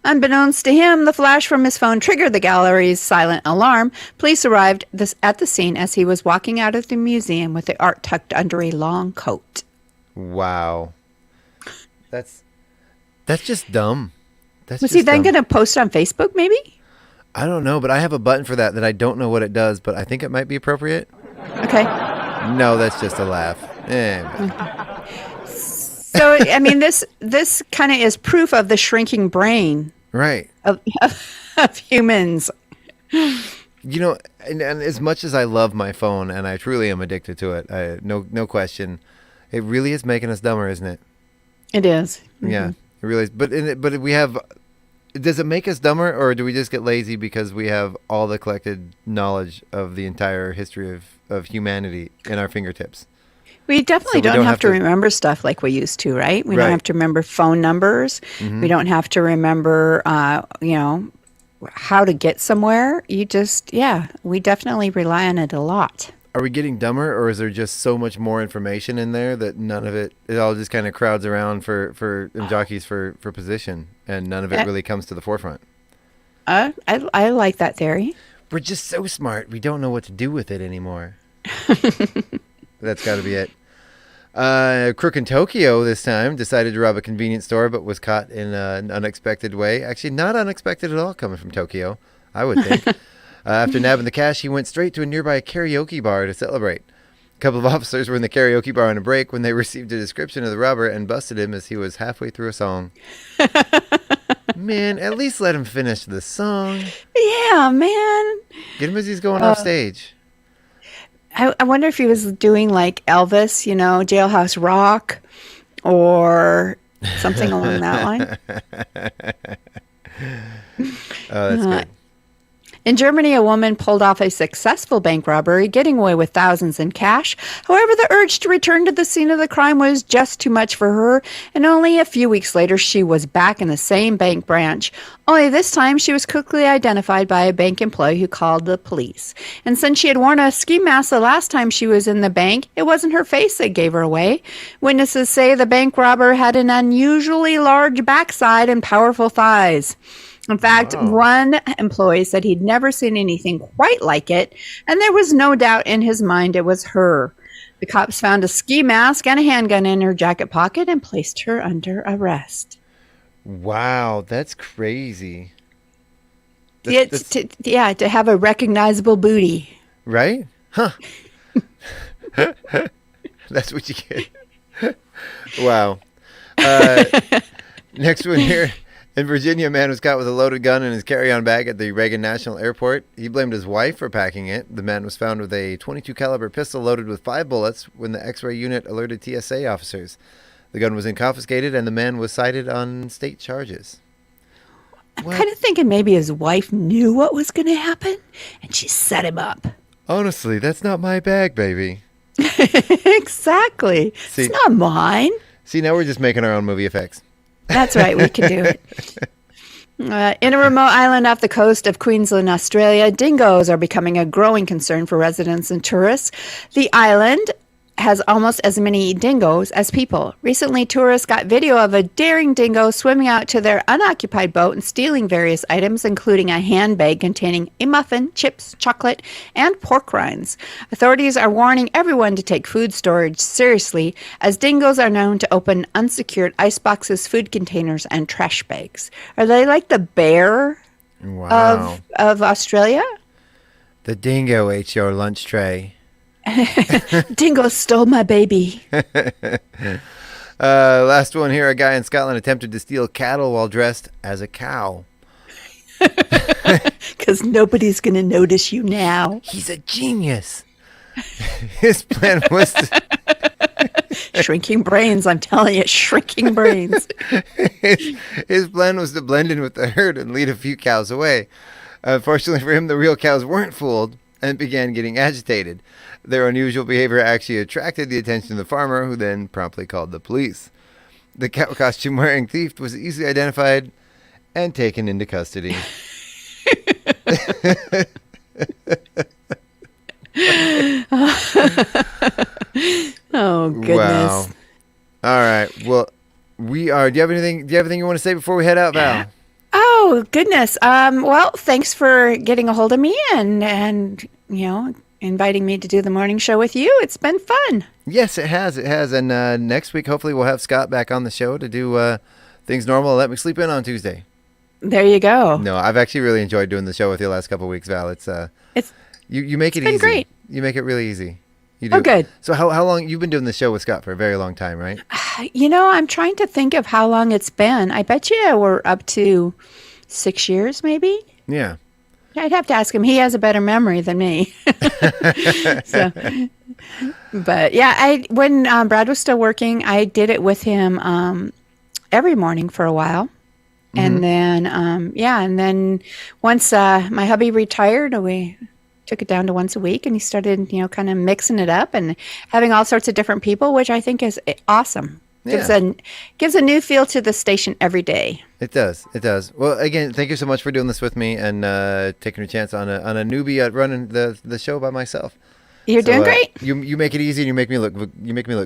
Unbeknownst to him, the flash from his phone triggered the gallery's silent alarm. Police arrived at the scene as he was walking out of the museum with the art tucked under a long coat. Wow. That's just dumb. Was he then going to post it on Facebook, maybe? I don't know, but I have a button for that I don't know what it does, but I think it might be appropriate. Okay. No, that's just a laugh. So, I mean, this kind of is proof of the shrinking brain. Right. Of humans. You know, and as much as I love my phone, and I truly am addicted to it, no question, it really is making us dumber, isn't it? It is. Mm-hmm. Yeah, it really is. But we have. Does it make us dumber, or do we just get lazy because we have all the collected knowledge of the entire history of humanity in our fingertips? We definitely don't have to remember stuff like we used to, right? We don't have to remember phone numbers. Mm-hmm. We don't have to remember, how to get somewhere. We definitely rely on it a lot. Are we getting dumber, or is there just so much more information in there that none of it all just kind of crowds around for jockeys for position, and none of it really comes to the forefront? I like that theory. We're just so smart, we don't know what to do with it anymore. That's got to be it. Crook in Tokyo this time decided to rob a convenience store, but was caught in an unexpected way. Actually, not unexpected at all coming from Tokyo, I would think. After nabbing the cash, he went straight to a nearby karaoke bar to celebrate. A couple of officers were in the karaoke bar on a break when they received a description of the robber and busted him as he was halfway through a song. Man, at least let him finish the song. Yeah, man. Get him as he's going off stage. I wonder if he was doing like Elvis, Jailhouse Rock, or something along that line. Oh, that's good. In Germany, a woman pulled off a successful bank robbery, getting away with thousands in cash. However, the urge to return to the scene of the crime was just too much for her, and only a few weeks later, she was back in the same bank branch. Only this time, she was quickly identified by a bank employee who called the police. And since she had worn a ski mask the last time she was in the bank, it wasn't her face that gave her away. Witnesses say the bank robber had an unusually large backside and powerful thighs. In fact, one employee said he'd never seen anything quite like it, and there was no doubt in his mind it was her. The cops found a ski mask and a handgun in her jacket pocket and placed her under arrest. Wow, that's crazy. To have a recognizable booty. Right? Huh. That's what you get. Wow. Next one here. In Virginia, a man was caught with a loaded gun in his carry-on bag at the Reagan National Airport. He blamed his wife for packing it. The man was found with a .22 caliber pistol loaded with 5 bullets when the X-ray unit alerted TSA officers. The gun was then confiscated, and the man was cited on state charges. I'm kind of thinking maybe his wife knew what was going to happen, and she set him up. Honestly, that's not my bag, baby. Exactly. See, it's not mine. See, now we're just making our own movie effects. That's right. We can do it. In a remote island off the coast of Queensland, Australia, dingoes are becoming a growing concern for residents and tourists. The island has almost as many dingoes as people. Recently, tourists got video of a daring dingo swimming out to their unoccupied boat and stealing various items, including a handbag containing a muffin, chips, chocolate, and pork rinds. Authorities are warning everyone to take food storage seriously, as dingoes are known to open unsecured iceboxes, food containers, and trash bags. Are they like the bear of Australia? The dingo ate your lunch tray. Dingo stole my baby. Last one here. A guy in Scotland attempted to steal cattle while dressed as a cow. Because nobody's going to notice you now. He's a genius. His plan was to... Shrinking brains, I'm telling you, shrinking brains. His plan was to blend in with the herd and lead a few cows away. Fortunately for him, the real cows weren't fooled and began getting agitated. Their unusual behavior actually attracted the attention of the farmer, who then promptly called the police. The cow costume-wearing thief was easily identified and taken into custody. Oh, goodness. Wow. All right. Well, we are. Do you have anything you want to say before we head out, Val? Oh, goodness. Well, thanks for getting a hold of me and inviting me to do the morning show with you. It's been fun. Yes, it has. It has. And next week, hopefully, we'll have Scott back on the show to do things normal. Let me sleep in on Tuesday. There you go. No, I've actually really enjoyed doing the show with you the last couple of weeks, Val. It's you make it easy. Been great. You make it really easy. You do. Oh, good. So how long you've been doing the show with Scott for a very long time, right? I'm trying to think of how long it's been. I bet you we're up to 6 years, maybe. Yeah. I'd have to ask him. He has a better memory than me. But yeah, when Brad was still working, I did it with him every morning for a while. And then, and then once my hubby retired, we took it down to once a week, and he started, kind of mixing it up and having all sorts of different people, which I think is awesome. Yeah. Gives a new feel to the station every day. It does. It does. Well, again, thank you so much for doing this with me and taking a chance on a newbie at running the show by myself. You're doing great. You make it easy, and you make me look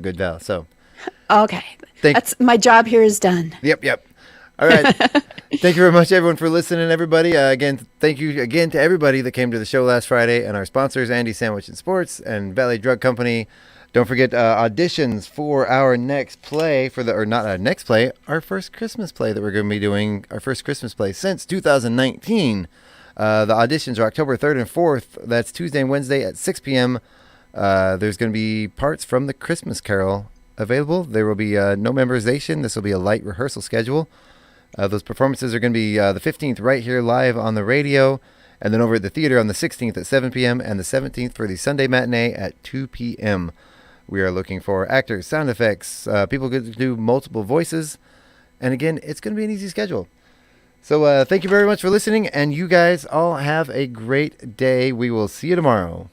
good, Val. So. Okay. That's my job here is done. Yep. All right. Thank you very much, everyone, for listening, everybody. Again, thank you again to everybody that came to the show last Friday, and our sponsors, Andy Sandwich and Sports and Valley Drug Company. Don't forget auditions for our next play, our first Christmas play that we're going to be doing, our first Christmas play since 2019. The auditions are October 3rd and 4th. That's Tuesday and Wednesday at 6 p.m. There's going to be parts from the Christmas Carol available. There will be no memorization. This will be a light rehearsal schedule. Those performances are going to be the 15th right here live on the radio, and then over at the theater on the 16th at 7 p.m. and the 17th for the Sunday matinee at 2 p.m. We are looking for actors, sound effects, people who do multiple voices, and again, it's going to be an easy schedule. So thank you very much for listening, and you guys all have a great day. We will see you tomorrow.